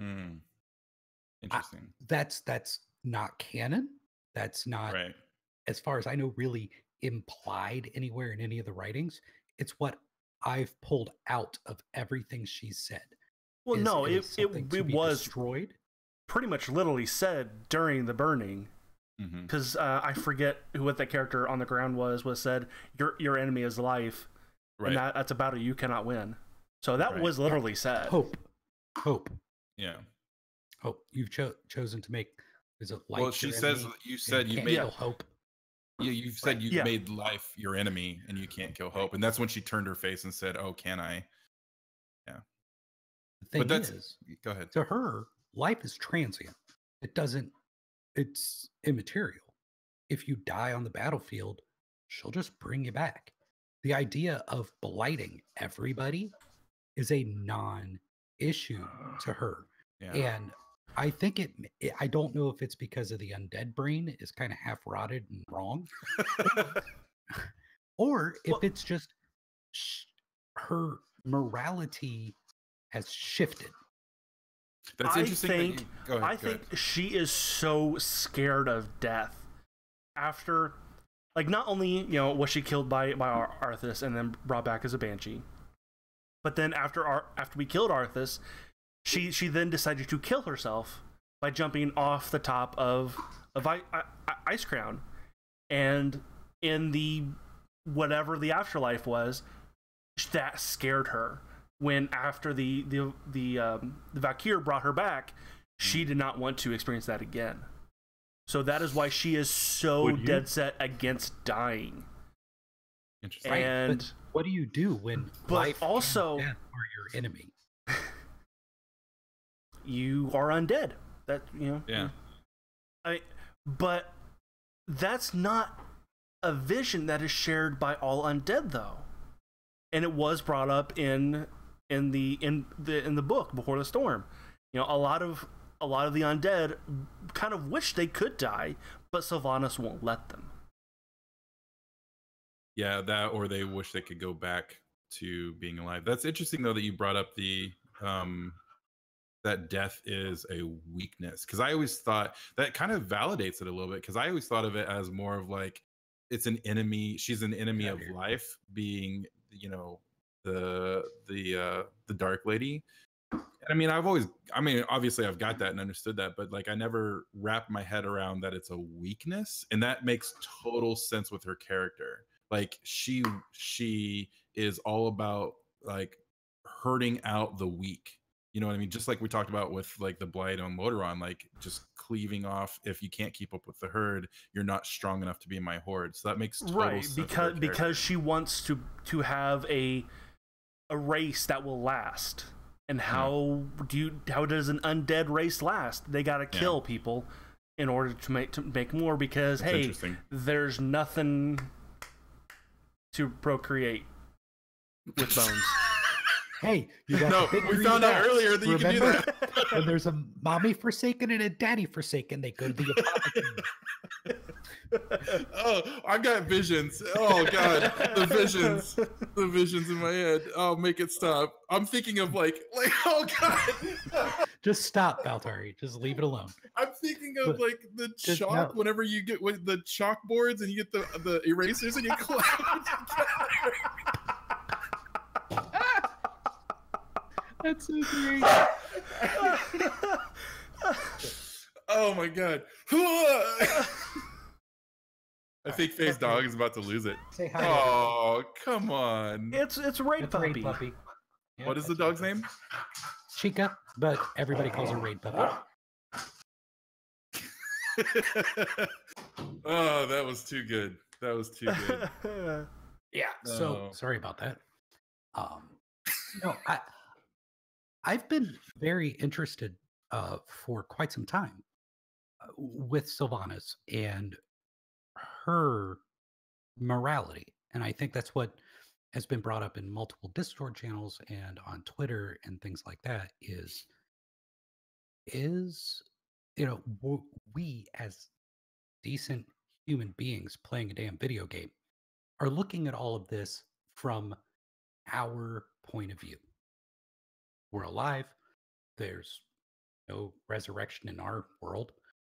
B: Interesting.
C: That's not canon. That's not,
B: right,
C: as far as I know, really implied anywhere in any of the writings. It's what I've pulled out of everything she said.
A: Well, no, it was
C: destroyed.
A: Pretty much literally said during the burning. Because I forget what that character on the ground was said, your enemy is life,
B: right?
A: And that's a battle you cannot win. So that was literally said.
C: Hope.
B: Yeah.
C: Hope. You've chosen to make. Is it life?
B: Well, she says you said you made
C: hope.
B: Yeah, you said you made life your enemy, and you can't kill hope, and that's when she turned her face and said, "Oh, can I?" Yeah.
C: The thing is,
B: go ahead.
C: To her, life is transient. It's immaterial. If you die on the battlefield, she'll just bring you back. The idea of blighting everybody is a non-issue to her.
B: Yeah.
C: And I think I don't know if it's because of the undead brain is kind of half rotted and wrong, or if it's just her morality has shifted.
B: That's interesting.
A: I think she is so scared of death after, like, not only was she killed by Arthas and then brought back as a banshee, but then after we killed Arthas, she then decided to kill herself by jumping off the top of Ice Crown, and in the whatever the afterlife was, that scared her. When after the Valkyr brought her back, she did not want to experience that again. So that is why she is so dead set against dying.
B: Interesting.
A: And
C: but what do you do when life and death are your enemy?
A: You are undead. That
B: Yeah.
A: but that's not a vision that is shared by all undead, though, and it was brought up in the book Before the Storm. You know, a lot of the undead kind of wish they could die, but Sylvanas won't let them.
B: Yeah, that, or they wish they could go back to being alive. That's interesting, though, that you brought up the that death is a weakness, because I always thought that kind of validates it a little bit, because I always thought of it as more of like it's an enemy. She's an enemy of life, being, you know, the Dark Lady. And I mean, obviously I've got that and understood that, but like I never wrapped my head around that it's a weakness, and that makes total sense with her character. Like she is all about like hurting out the weak. You know what I mean? Just like we talked about with like the Blight on Lodoron, like just cleaving off. If you can't keep up with the herd, you're not strong enough to be in my horde. So that makes total sense.
A: Because she wants to have a race that will last. And how does an undead race last? They gotta kill people in order to make more, because
B: that's
A: there's nothing to procreate with bones.
C: Hey, you got
B: we found out earlier that you can do that.
C: When there's a mommy forsaken and a daddy forsaken, they go to the apothecary.
B: Oh, I've got visions. Oh God, the visions in my head. Oh, make it stop. I'm thinking of like oh God.
C: Just stop, Valtari. Just leave it alone.
B: I'm thinking of like the chalk. Whenever you get with the chalkboards and you get the erasers and you clap it together.
C: That's so great.
B: Oh my God. I think Faye's dog is about to lose it.
C: Say hi.
B: Oh, come on.
A: It's Raid Puppy.
C: Yeah,
B: What is the dog's name?
C: Chica, but everybody calls her Raid Puppy.
B: Oh, that was too good. That was too good.
C: Yeah. So sorry about that. No, I've been very interested for quite some time with Sylvanas and her morality. And I think that's what has been brought up in multiple Discord channels and on Twitter and things like that is, you know, we as decent human beings playing a damn video game are looking at all of this from our point of view. We're alive. There's no resurrection in our world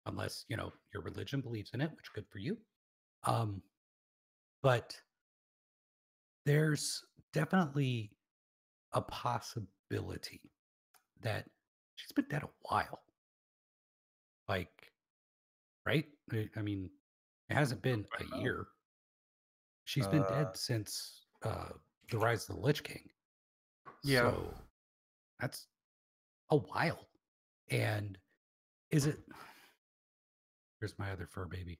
C: unless, you know, your religion believes in it, which good for you. But there's definitely a possibility that she's been dead a while. Like, right? I mean, it hasn't been a year. She's been dead since the Rise of the Lich King.
A: Yeah.
C: So that's a while. And is it... Here's my other fur baby.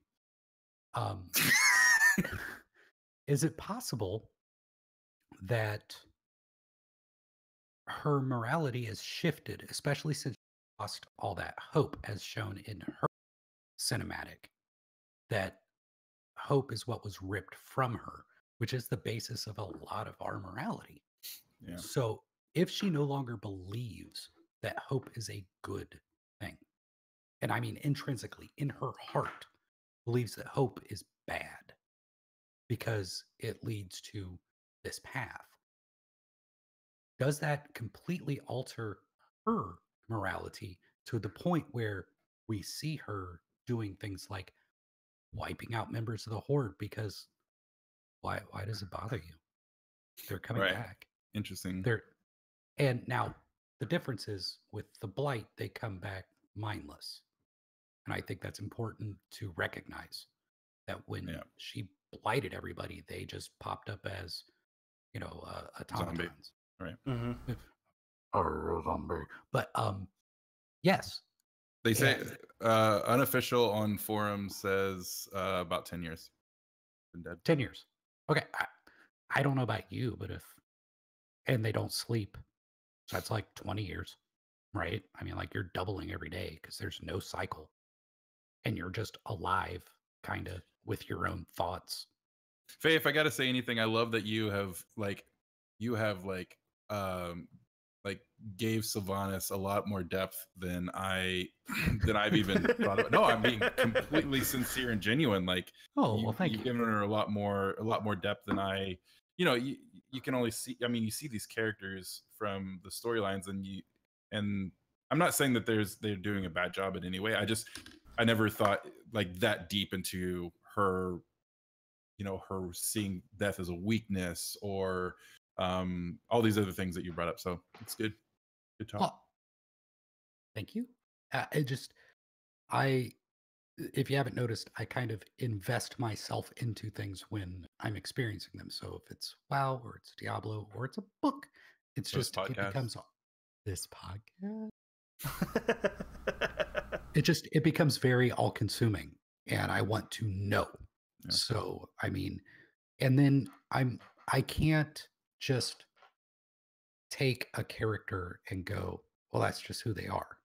C: Is it possible that her morality has shifted, especially since she lost all that hope as shown in her cinematic, that hope is what was ripped from her, which is the basis of a lot of our morality.
B: Yeah.
C: So if she no longer believes that hope is a good thing, and I mean intrinsically in her heart believes that hope is bad because it leads to this path, does that completely alter her morality to the point where we see her doing things like wiping out members of the Horde? Because why does it bother you? They're coming back.
B: Interesting.
C: And now the difference is with the Blight, they come back mindless. And I think that's important to recognize that when she blighted everybody, they just popped up as, you know, automatons.
B: Right.
A: Mm-hmm.
C: Or a zombie. But yes.
B: They say unofficial on forums says about 10 years. Been dead.
C: 10 years. Okay. I don't know about you, but and they don't sleep. So that's like 20 years, right? I mean, like you're doubling every day because there's no cycle. And you're just alive, kind of, with your own thoughts
B: Faye, if I gotta say anything, I love that you have um like gave Sylvanas a lot more depth than I've even thought of. No, I'm being completely sincere and genuine. Like,
C: well, thank
B: you've
C: you.
B: given her a lot more depth than I. You can only see. I mean, you see these characters from the storylines, and I'm not saying that they're doing a bad job in any way. I never thought like that deep into her. Her seeing death as a weakness, or all these other things that you brought up. So it's good talk.
C: Well, thank you. If you haven't noticed, I kind of invest myself into things when I'm experiencing them. So if it's WoW or it's Diablo or it's a book, it's
B: So
C: just, it becomes this podcast. It becomes very all consuming, and I want to know.
B: Yeah.
C: So, I mean, and then I can't just take a character and go, well, that's just who they are.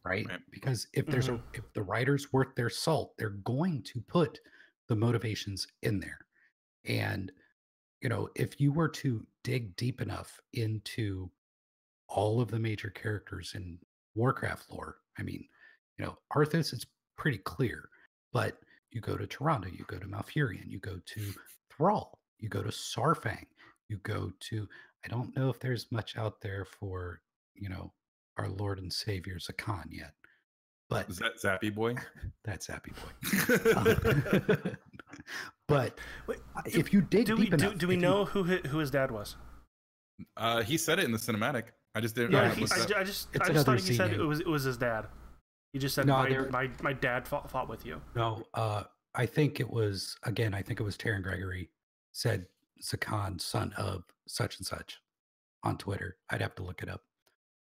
C: Right? Because if there's if the writer's worth their salt, they're going to put the motivations in there. And if you were to dig deep enough into all of the major characters in Warcraft lore, I mean, Arthas is pretty clear, but you go to Tyrande, you go to Malfurion, you go to Thrall, you go to Sarfang, you go to, I don't know if there's much out there for, our Lord and Savior Zakan yet. But
B: is that Zappy Boy?
C: That's Zappy Boy. But if you dig deep enough,
A: do we know who his dad was?
B: He said it in the cinematic. I just didn't.
A: Yeah, I just thought he said it was his dad. He just said,
C: no,
A: my dad fought with you.
C: No, I think it was Taryn Gregory said Zakan, son of such and such, on Twitter. I'd have to look it up.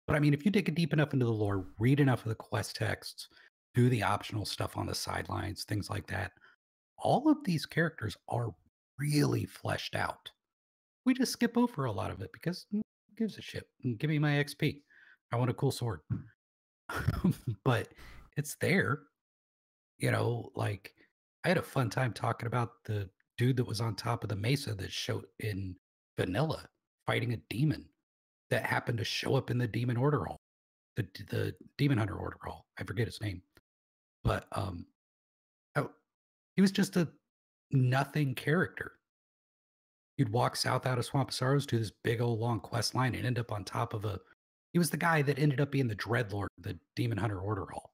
C: But I mean, if you dig deep enough into the lore, read enough of the quest texts, do the optional stuff on the sidelines, things like that, all of these characters are really fleshed out. We just skip over a lot of it because who gives a shit? Give me my XP. I want a cool sword. But it's there. Like, I had a fun time talking about the dude that was on top of the mesa that showed in vanilla fighting a demon that happened to show up in the Demon Order Hall, the Demon Hunter Order Hall. I forget his name, but he was just a nothing character. You'd walk south out of Swamp of Sorrows to this big old long quest line and end up on top of he was the guy that ended up being the Dreadlord, the Demon Hunter Order Hall.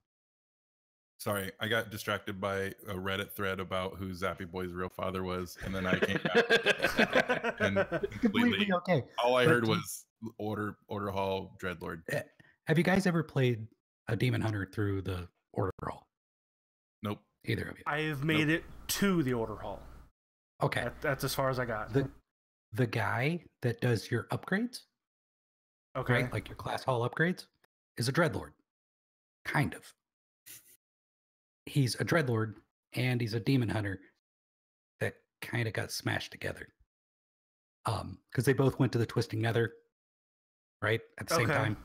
B: Sorry, I got distracted by a Reddit thread about who Zappy Boy's real father was, and then I came back and completely okay. All I heard was Order Hall Dreadlord.
C: Have you guys ever played a Demon Hunter through the Order Hall?
B: Nope.
C: Either of you.
A: I have made it to the Order Hall.
C: Okay.
A: That's as far as I got.
C: The guy that does your upgrades,
A: okay,
C: right? Like your class hall upgrades, is a Dreadlord. Kind of. He's a Dreadlord and he's a Demon Hunter that kind of got smashed together. Because they both went to the Twisting Nether, right? At the same time.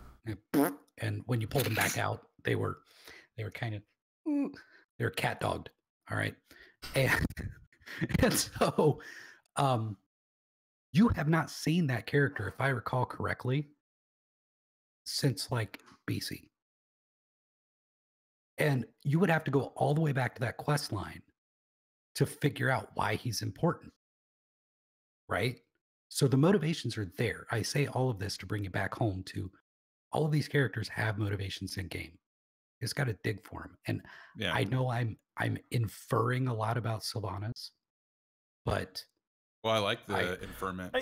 C: And when you pulled them back out, they were kind of, they were cat dogged. All right. And so you have not seen that character, if I recall correctly, since like BC. And you would have to go all the way back to that quest line to figure out why he's important. Right? So the motivations are there. I say all of this to bring you back home to all of these characters have motivations in game. You just got to dig for them. And yeah. I know I'm inferring a lot about Sylvanas, but
B: well, I like the inferment.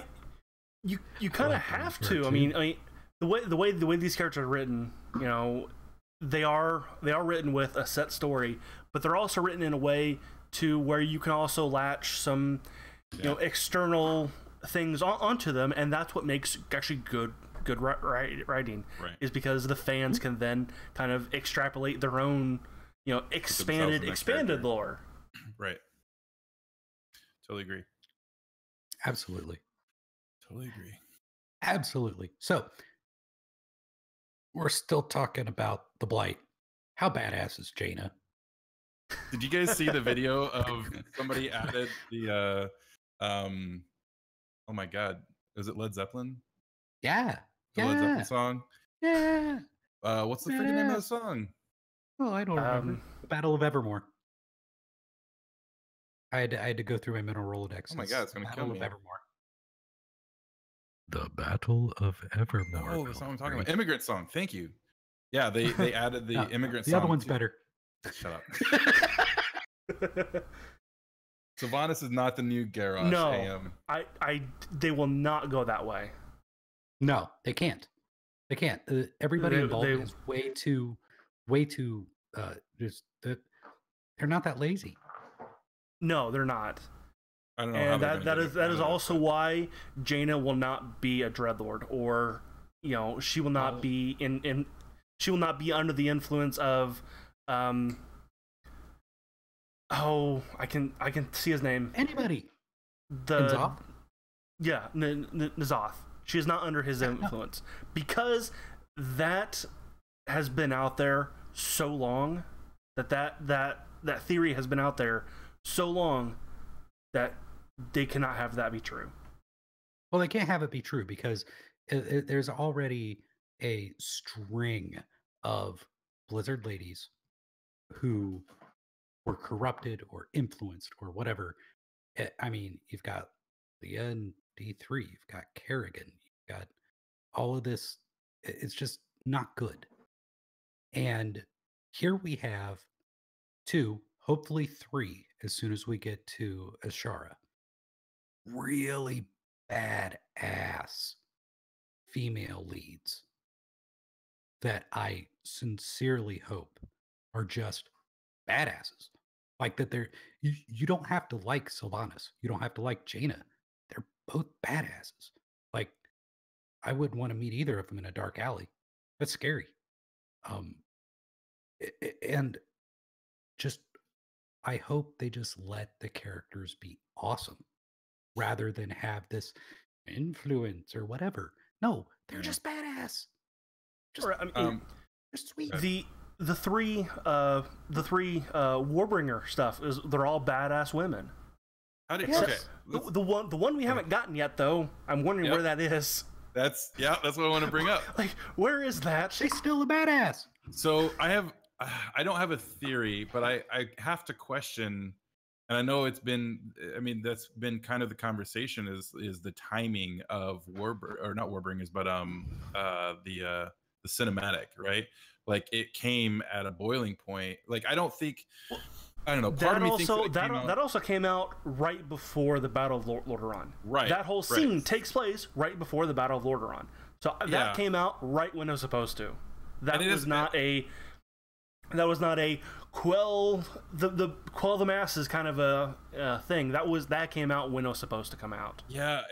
A: You kind of have to. I mean, the way these characters are written, they are written with a set story, but they're also written in a way to where you can also latch some external things onto them, and that's what makes actually good writing, right? Is because the fans can then kind of extrapolate their own expanded lore.
B: Right. Totally agree.
C: Absolutely.
B: Totally agree.
C: Absolutely. So we're still talking about the Blight. How badass is Jaina?
B: Did you guys see the video of somebody added the oh my god, was it Led Zeppelin?
C: Yeah.
B: The Led Zeppelin song?
C: Yeah.
B: What's the freaking name of the song?
C: Oh, I don't remember. The Battle of Evermore. I had to go through my mental Rolodex.
B: Oh my god, it's gonna kill me.
C: Battle of Evermore. The Battle of Evermore.
B: Oh, that's what I'm talking about. Immigrant Song. Thank you. Yeah, they added the Immigrant Song.
C: The other one's better.
B: Shut up. Sylvanas is not the new Garrosh.
A: No, they will not go that way.
C: No, they can't. They can't. Everybody involved is way too. Just that they're not that lazy.
A: No, they're not.
B: I don't know.
A: And that is also why Jaina will not be a dreadlord, or she will not be she will not be under the influence of I can see his name.
C: Anybody.
A: N'Zoth? Yeah, N'Zoth. She is not under his influence because that has been out there so long that theory has been out there so long that they cannot have that be true.
C: Well, they can't have it be true because there's already a string of Blizzard ladies who were corrupted or influenced or whatever. I mean, you've got Leah and D3, you've got Kerrigan, you've got all of this. It's just not good. And here we have 2, hopefully 3, as soon as we get to Ashara. Really badass female leads that I sincerely hope are just badasses. Like that you don't have to like Sylvanas. You don't have to like Jaina. They're both badasses. Like, I wouldn't want to meet either of them in a dark alley. That's scary. And just, I hope they just let the characters be awesome rather than have this influence or whatever. No, they're just badass. Just, they're sweet.
A: The three Warbringer stuff they're all badass women.
B: Okay.
A: The one we haven't gotten yet though, I'm wondering where that is.
B: That's what I want to bring up.
A: Like, where is that?
C: She's still a badass.
B: So I don't have a theory, but I have to question, and I know that's been kind of the conversation is the timing of not Warbringers, but the cinematic, right? Like, it came at a boiling point. Like, I don't know. Part of me thinks that
A: also came out right before the Battle of Lordaeron.
B: Right.
A: That whole scene takes place right before the Battle of Lordaeron. So that came out right when it was supposed to. That was not a quell the masses kind of a thing. That came out when it was supposed to come out.
B: Yeah,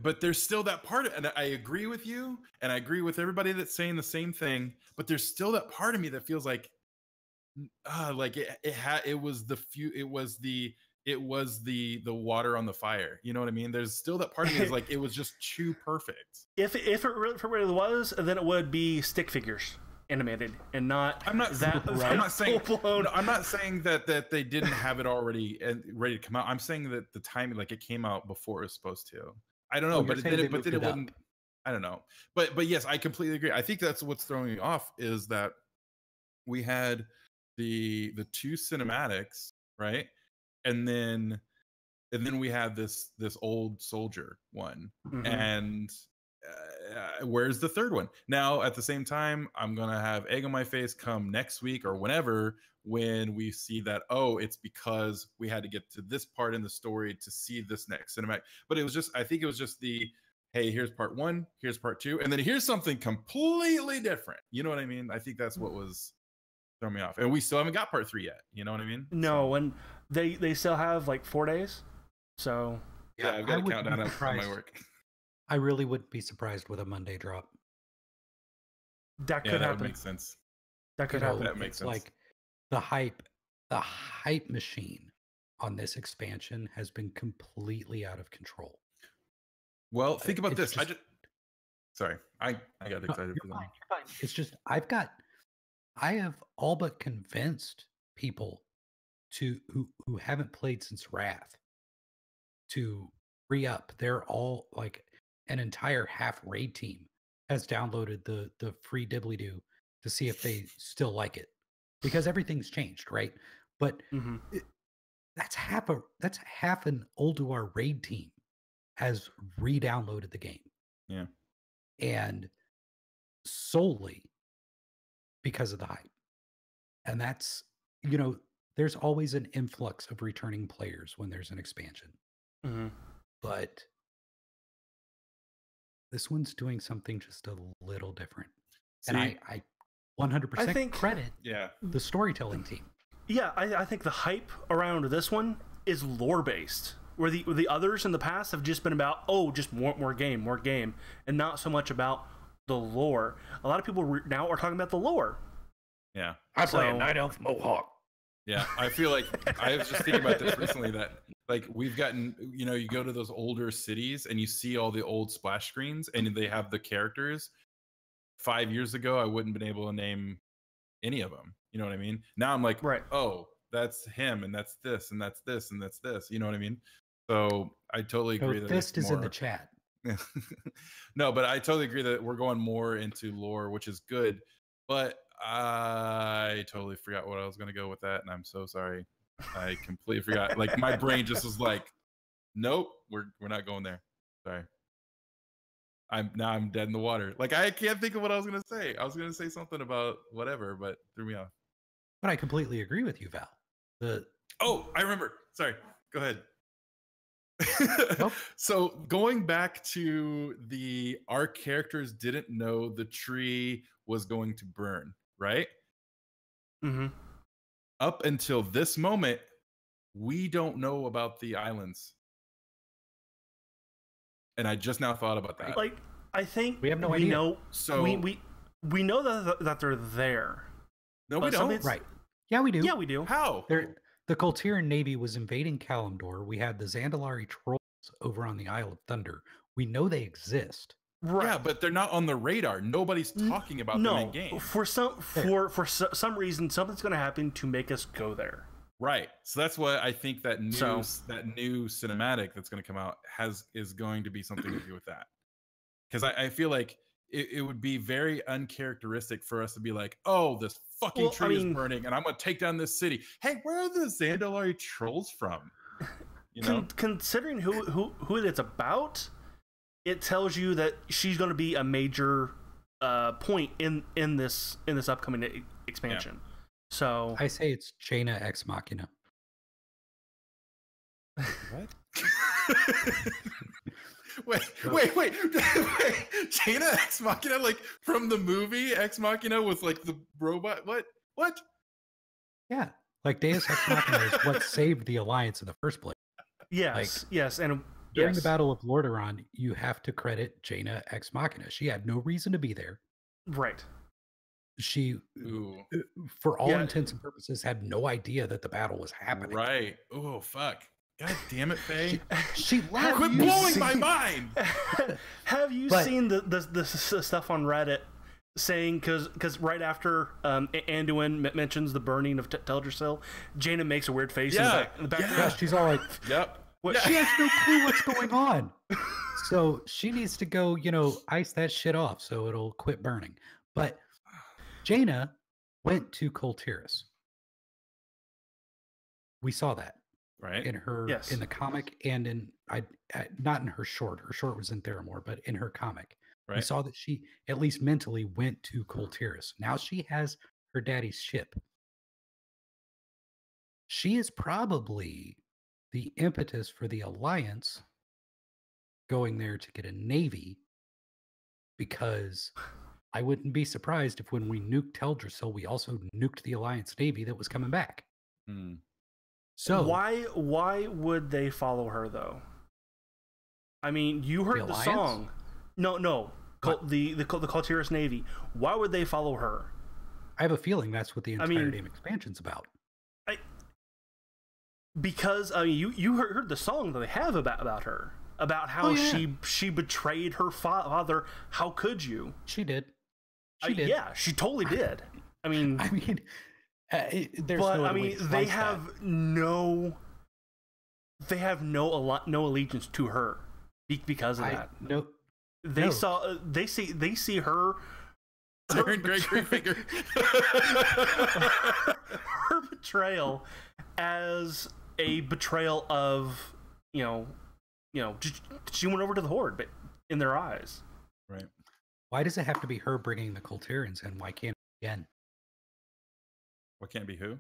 B: but there's still that part, and I agree with you, and I agree with everybody that's saying the same thing. But there's still that part of me that feels like it was the water on the fire. You know what I mean? There's still that part of me is like, it was just too perfect.
A: If it really was, then it would be stick figures animated and not.
B: I'm not saying that they didn't have it already and ready to come out. I'm saying that the timing, like, it came out before it was supposed to. I don't know, but then it wouldn't. I don't know, but yes, I completely agree. I think that's what's throwing me off is that we had the 2 cinematics, right, and then we had this old soldier one, and where's the third one? Now, at the same time, I'm gonna have egg on my face come next week or whenever when we see that, it's because we had to get to this part in the story to see this next cinematic. But I think it was just hey, here's part 1, here's part 2, and then here's something completely different. You know what I mean? I think that's what was throwing me off. And we still haven't got part 3 yet. You know what I mean?
A: No, and they still have like 4 days. So
B: yeah, I've got a countdown on my work.
C: I really wouldn't be surprised with a Monday drop.
A: That could happen.
B: Would make sense.
A: That could happen.
B: That makes sense.
C: Like the hype machine on this expansion has been completely out of control.
B: Well, think about this. Sorry, I got excited for that.
C: You're fine. It's just I have all but convinced people who haven't played since Wrath to re-up. They're all like an entire half raid team has downloaded the free dibbly-doo to see if they still like it, because everything's changed, right? But that's half an Ulduar raid team has re-downloaded the game.
B: Yeah.
C: And solely because of the hype. And that's, there's always an influx of returning players when there's an expansion. But this one's doing something just a little different. And I 100% credit the storytelling team.
A: Yeah, I think the hype around this one is lore-based. Where the others in the past have just been about, just more game, and not so much about the lore. A lot of people now are talking about the lore.
B: Yeah.
C: I play a Night Elf Mohawk.
B: Yeah, I feel like I was just thinking about this recently that like we've gotten, you go to those older cities and you see all the old splash screens and they have the characters. 5 years ago, I wouldn't have been able to name any of them. You know what I mean? Now I'm like,
A: right.
B: Oh, that's him, and that's this, and that's this, and that's this. You know what I mean? So I totally agree that
C: this is in the chat.
B: No, but I totally agree that we're going more into lore, which is good. But I totally forgot what I was going to go with that, and I'm so sorry. I completely forgot. Like my brain just was like, nope, we're not going there. Sorry. I'm dead in the water. Like I can't think of what I was going to say. I was going to say something about whatever, but threw me off.
C: But I completely agree with you, Val.
B: I remember. Sorry. Go ahead.
C: Nope.
B: So going back to our characters didn't know the tree was going to burn, right? Up until this moment, we don't know about the islands. And I just now thought about that.
A: Like, I think
C: we have no idea.
A: We know that they're there.
B: No, we don't.
C: Right. Yeah, we do.
A: Yeah, we do.
B: How?
C: The Coltiran Navy was invading Kalimdor. We had the Zandalari trolls over on the Isle of Thunder. We know they exist.
A: Right.
B: Yeah, but they're not on the radar. Nobody's talking about them in game.
A: For some reason, something's going to happen to make us go there.
B: Right. So that's what I think that new cinematic that's going to come out is going to be something to do with that. Because I feel like it would be very uncharacteristic for us to be like, oh, this fucking tree is burning and I'm going to take down this city. Hey, where are the Zandalari trolls from?
A: Considering who it's about, it tells you that she's going to be a major point in this upcoming expansion. Yeah. So
C: I say it's Jaina Ex Machina.
B: What? Wait. Jaina Ex Machina, like from the movie Ex Machina with like the robot. What?
C: Yeah, like Deus Ex Machina is what saved the Alliance in the first place.
A: Yes, yes, and
C: during the Battle of Lordaeron, you have to credit Jaina Ex Machina. She had no reason to be there.
A: Right.
C: She, for all intents and purposes, had no idea that the battle was happening.
B: Right. Oh, fuck. God damn it, Faye.
C: She
B: quit blowing my mind.
A: Have you seen the stuff on Reddit saying, because right after Anduin mentions the burning of Teldrassil, Jaina makes a weird face in the background.
C: Yeah, she's all like,
B: yep.
C: She has no clue what's going on. So she needs to go, ice that shit off so it'll quit burning. But Jaina went to Coltiris. We saw that,
B: right?
C: In her, in the comic, and in not in her short. Her short was in Theramore, but in her comic, right? We saw that she, at least mentally, went to Coltiris. Now she has her daddy's ship. She is probably the impetus for the Alliance going there to get a navy, because I wouldn't be surprised if when we nuked Teldrassil, we also nuked the Alliance Navy that was coming back. So
A: why would they follow her though? I mean, you heard the song. No. The Coltiris Navy. Why would they follow her?
C: I have a feeling that's what the entire damn expansion's about.
A: Because you heard the song that they have about her, about how she betrayed her father. How could you?
C: She did. She did.
A: Yeah, she totally did. I mean,
C: There's
A: but
C: no
A: I
C: other way
A: mean,
C: to
A: they
C: slice
A: have
C: that.
A: no allegiance to her because of that.
C: No,
A: They see her.
B: Darren Gregory figure.
A: Her betrayal as a betrayal of she went over to the Horde, but in their eyes.
B: Right.
C: why does it have to be her bringing the Colterians in? Why can't it be Gen?
B: What can't be who?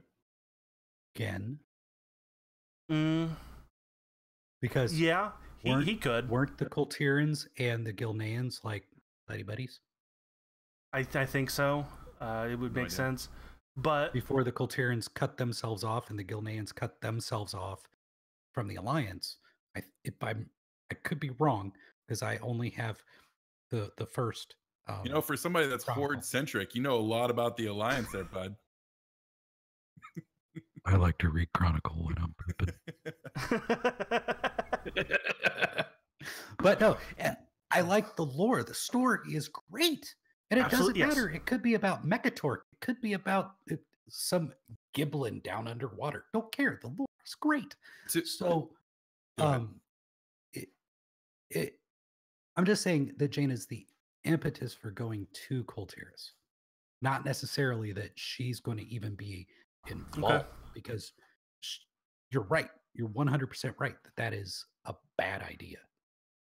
C: Gen? Because
A: Yeah, he could.
C: Weren't the Colterians and the Gilneans like buddy buddies?
A: I think so. It would
B: No
A: make
B: idea.
A: sense. But
C: Before the Colterians cut themselves off and the Gilneans cut themselves off from the Alliance. I could be wrong because I only have the first.
B: For somebody that's
C: Chronicle.
B: Horde centric, you know a lot about the Alliance there, bud.
C: I like to read Chronicle when I'm pooping. But no, I like the lore. The story is great. And it
A: Absolutely,
C: doesn't
A: yes.
C: matter. It could be about Mechatork. It could be about some Giblin down underwater. Don't care. The lore is great. So,
B: Go ahead.
C: I'm just saying that Jane is the impetus for going to Colteris. Not necessarily that she's going to even be involved, because you're right. You're 100% right that is a bad idea.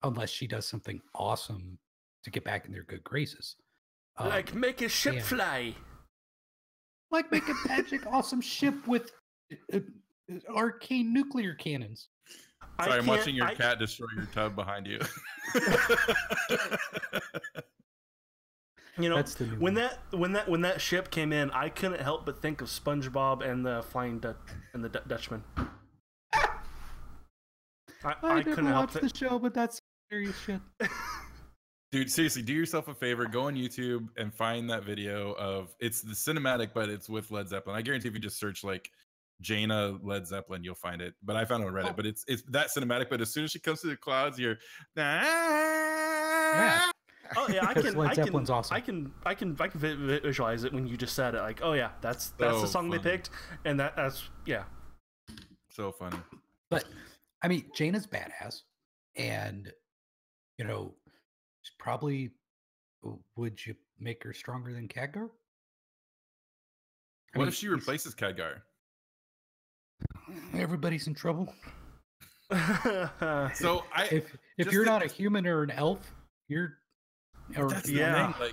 C: Unless she does something awesome to get back in their good graces.
A: like make a ship
C: yeah.
A: fly.
C: Like make a magic awesome ship with arcane nuclear cannons.
B: Sorry, I'm watching your cat destroy your tub behind you.
C: That's the new
A: when
C: one.
A: that ship came in, I couldn't help but think of SpongeBob and the Dutchman.
C: I
A: couldn't
C: never
A: help
C: watched the show, but that's serious shit.
B: Dude, seriously, do yourself a favor. Go on YouTube and find that video of it's the cinematic, but it's with Led Zeppelin. I guarantee if you just search like Jaina Led Zeppelin, you'll find it. But I found it on Reddit. But it's that cinematic. But as soon as she comes through the clouds, you're
C: Yeah.
A: Oh yeah,
C: Led Zeppelin's awesome.
A: I can visualize it when you just said it. Like, oh yeah, that's the song
B: funny.
A: they picked, and that's yeah.
B: So funny.
C: But I mean, Jaina's badass, and she's probably. Would you make her stronger than Khadgar?
B: What if she replaces Khadgar?
C: Everybody's in trouble.
B: So
C: if you're not a human or an elf, you're.
B: That's the
A: yeah.
B: thing.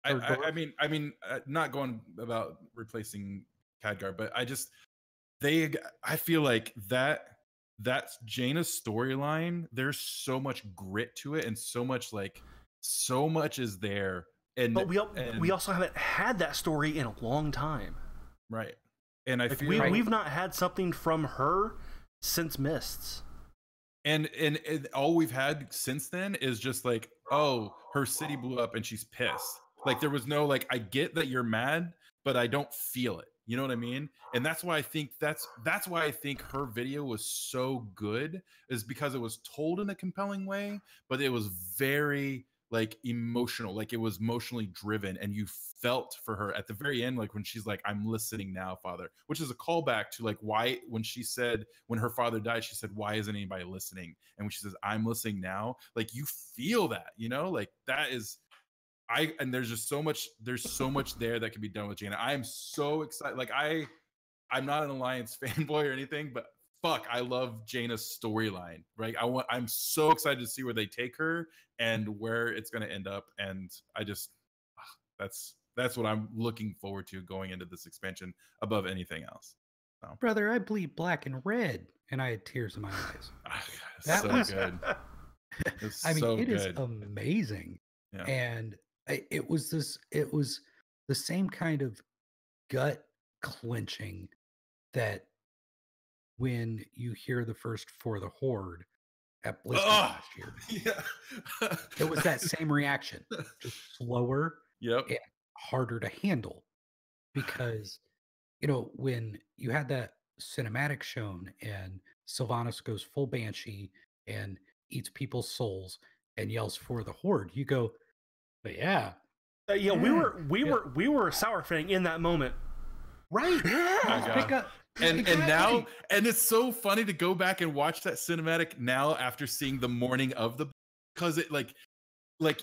B: Like, I mean, not going about replacing Khadgar, but I feel like that's Jaina's storyline. There's so much grit to it, and so much is there. And
A: but we also haven't had that story in a long time,
B: right? And I feel
A: we've not had something from her since Mists.
B: And all we've had since then is just like, oh, her city blew up and she's pissed. Like there was no like, I get that you're mad, but I don't feel it. You know what I mean? And that's why I think that's why I think her video was so good, is because it was told in a compelling way, but it was very like emotional, like it was emotionally driven, and you felt for her at the very end, like when she's like, I'm listening now, Father, which is a callback to like why when she said when her father died, she said, why isn't anybody listening? And when she says, I'm listening now, like you feel that, like that is and there's just so much there that can be done with Jaina. I am so excited. Like I'm not an Alliance fanboy or anything, but fuck, I love Jaina's storyline, right? I'm so excited to see where they take her and where it's going to end up. And I just, that's what I'm looking forward to going into this expansion above anything else. So.
C: Brother, I bleed black and red, and I had tears in my eyes.
B: That was good.
C: It is amazing.
B: Yeah.
C: And it was the same kind of gut clenching that when you hear the first For the Horde at BlizzCon last year.
B: Yeah.
C: It was that same reaction, just slower
B: and
C: harder to handle. Because, when you had that cinematic shown and Sylvanas goes full Banshee and eats people's souls and yells For the Horde, you go, but yeah.
A: We were sour fanning in that moment.
C: Right. Pick up.
B: And now, and it's so funny to go back and watch that cinematic now after seeing the morning of the, because it like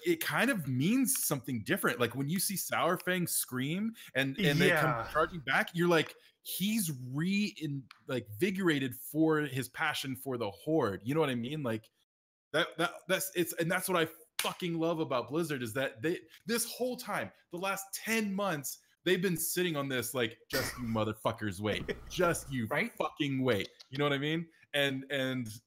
B: it kind of means something different. Like when you see Sour Fang scream and they come charging back, you're like, he's vigorated for his passion for the Horde. You know what I mean? Like that's what I fucking love about Blizzard, is that this whole time, the last 10 months, they've been sitting on this like, just you motherfuckers wait, just you fucking wait. You know what I mean? And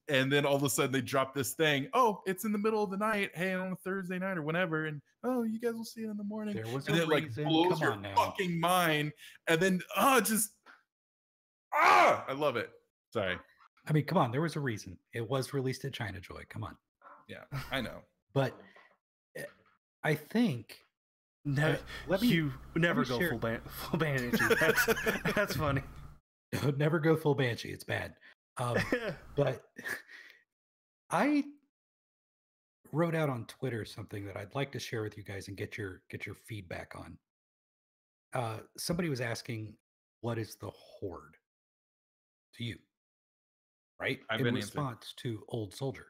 B: then all of a sudden they drop this thing. Oh, it's in the middle of the night. Hey, on a Thursday night or whenever. And oh, you guys will see it in the morning.
C: There was
B: and
C: a
B: it
C: reason.
B: like blows your fucking mind. And then I love it. Sorry.
C: I mean, come on. There was a reason. It was released at China Joy. Come on.
B: Yeah, I know.
C: But I think
A: you never go full Banshee. That's funny.
C: Never go full Banshee. It's bad. But I wrote out on Twitter something that I'd like to share with you guys and get your feedback on. Somebody was asking, "What is the Horde to you?" Right? In response to Old Soldier.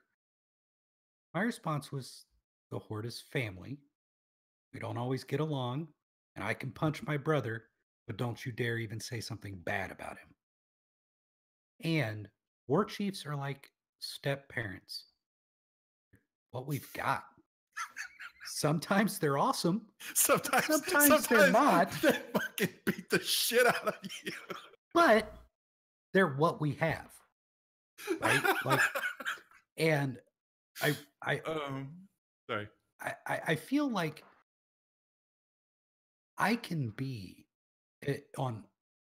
C: My response was, the Horde is family. We don't always get along, and I can punch my brother, but don't you dare even say something bad about him. And war chiefs are like step parents. What we've got. Sometimes they're awesome. Sometimes they're not.
B: They fucking beat the shit out of you.
C: But they're what we have. Right? Like, and
B: sorry.
C: I feel like I can be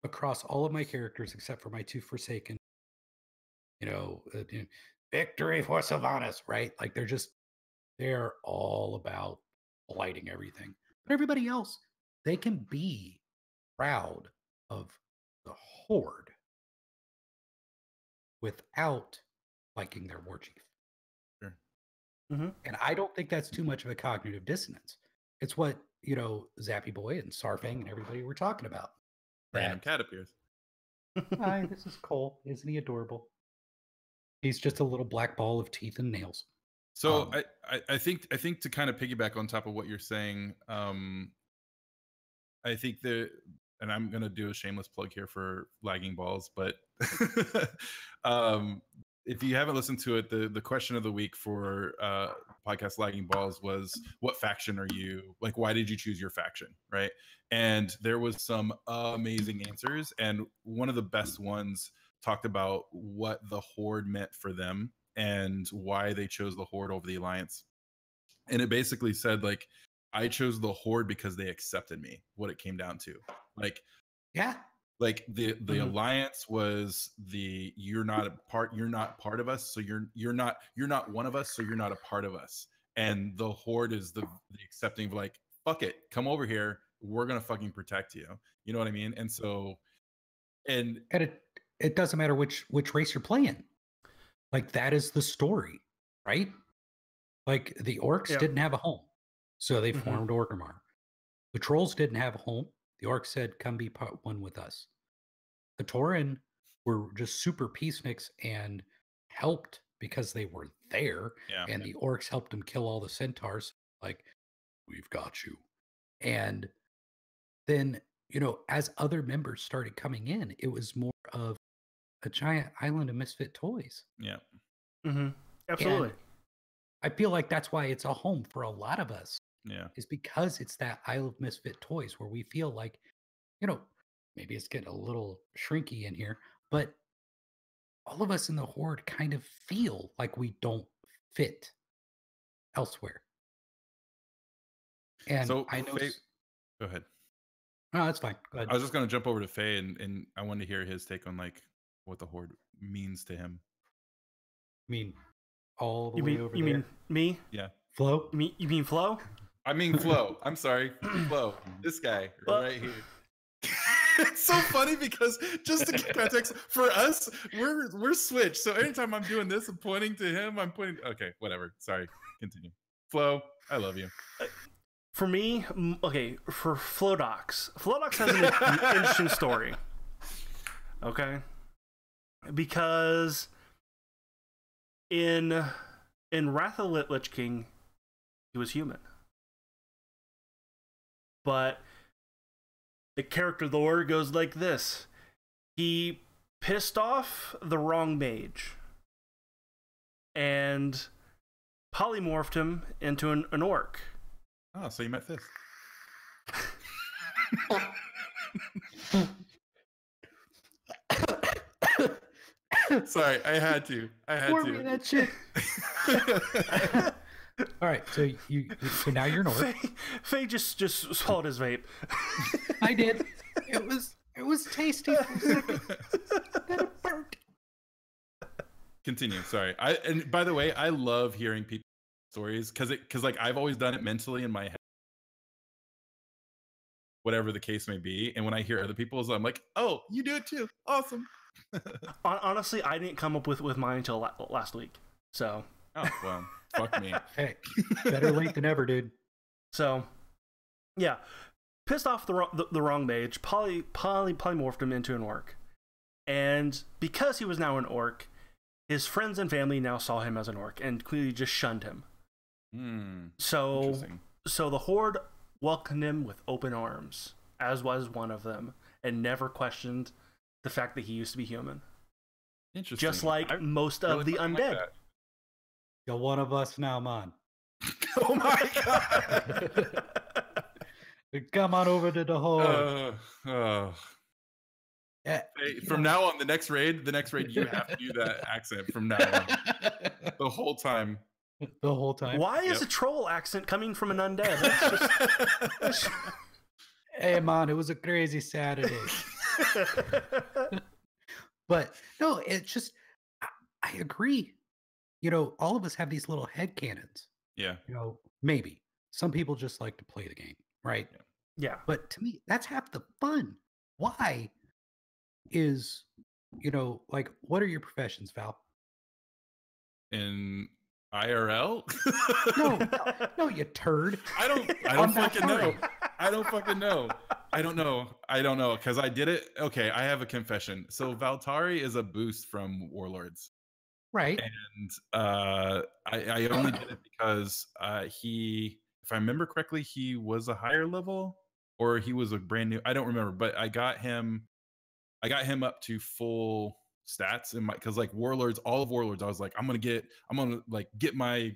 C: across all of my characters except for my two Forsaken. Victory for Sylvanas, right? Like they're all about blighting everything. But everybody else, they can be proud of the Horde without liking their war chief.
B: Sure.
A: Mm-hmm.
C: And I don't think that's too much of a cognitive dissonance. It's what, Zappy Boy and Sarfang and everybody were talking about.
B: Random cat appears.
C: Hi, this is Cole. Isn't he adorable? He's just a little black ball of teeth and nails.
B: So I think to kind of piggyback on top of what you're saying, I think and I'm gonna do a shameless plug here for Lagging Balls, but if you haven't listened to it, the question of the week for podcast Lagging Balls was, what faction are you? Like, why did you choose your faction, right? And there was some amazing answers, and one of the best ones talked about what the Horde meant for them and why they chose the Horde over the Alliance. And it basically said, like, I chose the Horde because they accepted me, what it came down to. Like,
C: yeah.
B: Like the Alliance was you're not part of us, so you're not one of us, so you're not a part of us. And the Horde is the accepting of, like, fuck it, come over here, we're gonna fucking protect you. You know what I mean? And so and
C: it doesn't matter which race you're playing. Like, that is the story, right? Like, the orcs didn't have a home, so they formed Orgrimmar. The trolls didn't have a home. The orcs said, come be one with us. The Tauren were just super peaceniks and helped because they were there.
B: Yeah.
C: And the orcs helped them kill all the centaurs. Like, we've got you. And then, as other members started coming in, it was more of a giant island of misfit toys.
B: Yeah.
A: Mm-hmm. Absolutely.
C: And I feel like that's why it's a home for a lot of us.
B: Yeah.
C: Is because it's that Isle of Misfit Toys where we feel like, maybe it's getting a little shrinky in here, but all of us in the Horde kind of feel like we don't fit elsewhere. And
B: so
C: I know.
B: Faye, go ahead.
C: No, that's fine. Go ahead.
B: I was just going to jump over to Faye, and I wanted to hear his take on, like, what the Horde means to him.
C: I mean, all the way over there.
A: You mean me?
B: Yeah.
C: Flo?
A: You mean Flo?
B: I mean Flo. I'm sorry. Flo. This guy right here. It's so funny because, just to give context, for us, we're switched. So anytime I'm doing this and pointing to him, I'm pointing. Okay, whatever. Sorry. Continue. Flo, I love you.
A: For me, okay, for Flodox has an interesting story. Okay, because in Wrath of the Lich King, he was human, but the character lore goes like this: he pissed off the wrong mage and polymorphed him into an orc.
B: Oh, so you met this. Sorry, I had to.
C: Pour me that shit. All right, so so now you're an orc.
A: Faye just swallowed his vape.
C: I did. It was tasty for a second. Then it burnt.
B: Continue. Sorry. And by the way, I love hearing people's stories because like I've always done it mentally in my head, whatever the case may be. And when I hear other people's, I'm like, oh, you do it too. Awesome.
A: Honestly, I didn't come up with mine until last week. So.
B: Oh well, fuck me.
C: Hey, better late than ever, dude.
A: So, yeah, pissed off the wrong mage, polymorphed him into an orc, and because he was now an orc, his friends and family now saw him as an orc and clearly just shunned him. So the Horde welcomed him with open arms, as was one of them, and never questioned the fact that he used to be human.
B: Interesting.
A: Just like most of the undead.
C: You're one of us now, man.
B: Oh my god!
C: Come on over to the Horde.
B: Hey, from now on, the next raid, you have to do that accent from now on. The whole time.
C: The whole time.
A: Why is a troll accent coming from an undead? That's just...
C: Hey, man, it was a crazy Saturday. But no, it's just, I agree. You know, all of us have these little head cannons.
B: Yeah.
C: You know, maybe. Some people just like to play the game, right?
A: Yeah.
C: But to me, that's half the fun. Why is, you know, like, what are your professions, Val?
B: IRL?
C: No, you turd.
B: I don't fucking know. I don't fucking know. I don't know because I did it. Okay, I have a confession. So Valtari is a boost from Warlords.
C: Right.
B: And I only did it because he, if I remember correctly, he was a higher level or he was a brand new, I don't remember, but I got him up to full stats in my, because like Warlords, all of Warlords, I was like, I'm gonna get my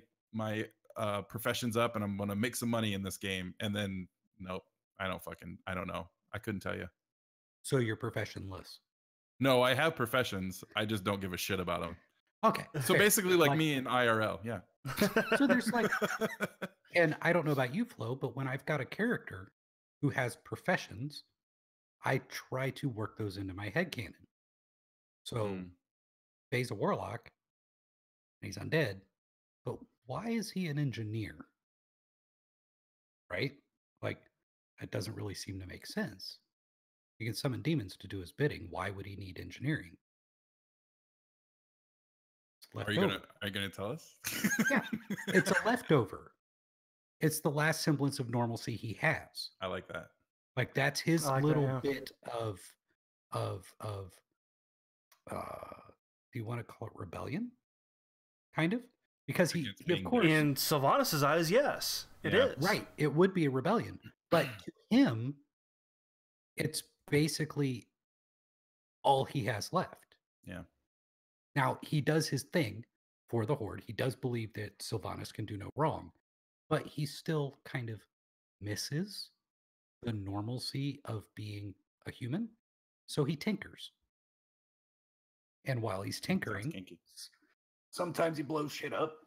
B: professions up and I'm gonna make some money in this game. And then nope, I don't know. I couldn't tell you.
C: So you're professionless?
B: No, I have professions. I just don't give a shit about them.
C: Okay.
B: So basically like me in IRL, yeah.
C: So there's like, and I don't know about you, Flo, but when I've got a character who has professions, I try to work those into my headcanon. So Faye's a warlock, and he's undead, but why is he an engineer? Right? Like, that doesn't really seem to make sense. He can summon demons to do his bidding. Why would he need engineering?
B: Are you gonna tell us?
C: Yeah, it's a leftover. It's the last semblance of normalcy he has.
B: I like that.
C: Like that's his little bit of do you want to call it rebellion? Kind of? Because he of course
A: in Sylvanas' eyes, yes, it is.
C: Right. It would be a rebellion. But to him, it's basically all he has left.
B: Yeah.
C: Now, he does his thing for the Horde. He does believe that Sylvanas can do no wrong, but he still kind of misses the normalcy of being a human. So he tinkers. And while he's tinkering, sometimes he blows shit up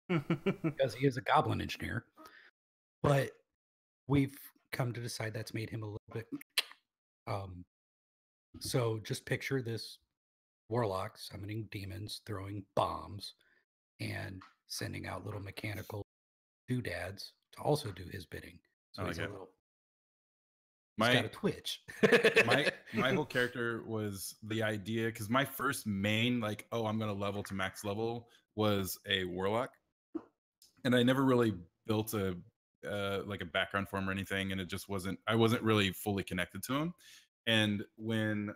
C: because he is a goblin engineer. But we've come to decide that's made him a little bit. So just picture this warlock summoning demons, throwing bombs, and sending out little mechanical doodads to also do his bidding. So he's a little. He's got a twitch.
B: my whole character was the idea because my first main I'm gonna level to max level was a warlock, and I never really built a like a background for him or anything, and it just wasn't. I wasn't really fully connected to him. And when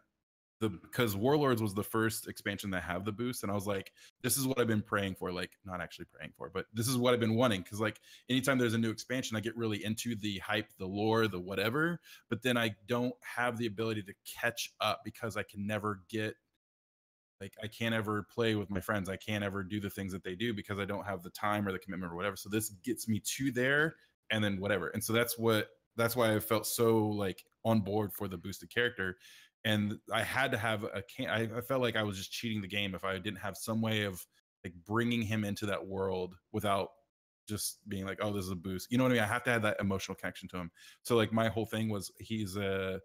B: because Warlords was the first expansion that have the boost, and I was like, this is what I've been praying for, like not actually praying for, but this is what I've been wanting, because like anytime there's a new expansion, I get really into the hype, the lore, the whatever, but then I don't have the ability to catch up because I can never get, like I can't ever play with my friends, I can't ever do the things that they do because I don't have the time or the commitment or whatever. So this gets me to there, and then whatever. And so that's why I felt so like on board for the boosted character. And I had to have I felt like I was just cheating the game if I didn't have some way of like bringing him into that world without just being like, oh, this is a boost. You know what I mean? I have to have that emotional connection to him. So like my whole thing was he's a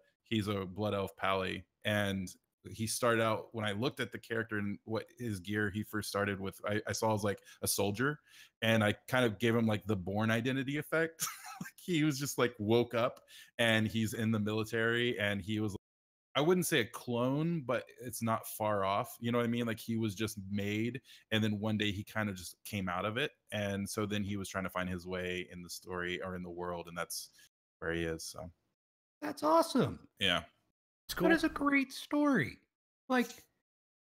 B: blood elf pally, and he started out, when I looked at the character and what his gear he first started with, I saw as like a soldier, and I kind of gave him like the Bourne identity effect. Like he was just like woke up and he's in the military, and he was, I wouldn't say a clone, but it's not far off. You know what I mean? Like he was just made, and then one day he kind of just came out of it. And so then he was trying to find his way in the story or in the world, and that's where he is. So
C: That's awesome.
B: yeah.
A: It's cool.
C: That is a great story. Like,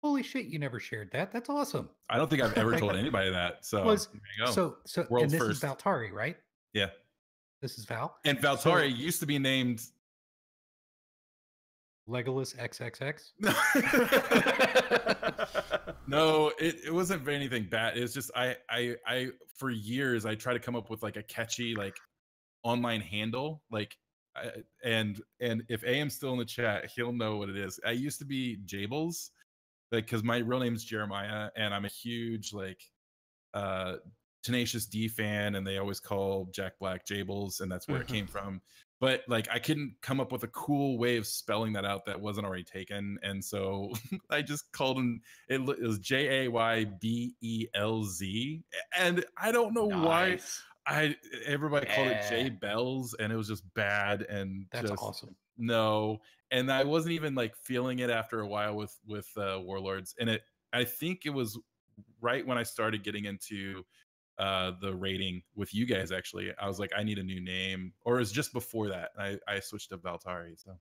C: holy shit, you never shared that. That's awesome.
B: I don't think I've ever told anybody that. So
C: Was,
B: there you go.
C: so
B: World's
C: and this
B: first.
C: is Valtari, right?
B: Yeah.
C: This is Val.
B: And Valtari used to be named
C: Legolas XXX.
B: No, it wasn't anything bad. It's just I for years I try to come up with like a catchy like online handle, like and if AM's still in the chat, he'll know what it is. I used to be Jables, like because my real name's Jeremiah, and I'm a huge like Tenacious D fan, and they always call Jack Black Jables, and that's where it came from. But like I couldn't come up with a cool way of spelling that out that wasn't already taken, and so I just called him. It was Jaybelz, and I don't know why everybody called it J Bells, and it was just bad. And
C: That's
B: just,
C: awesome.
B: No, and I wasn't even like feeling it after a while with Warlords, and I think it was right when I started getting into the rating with you guys. Actually, I was like, I need a new name, or it was just before that I switched to Valtari. So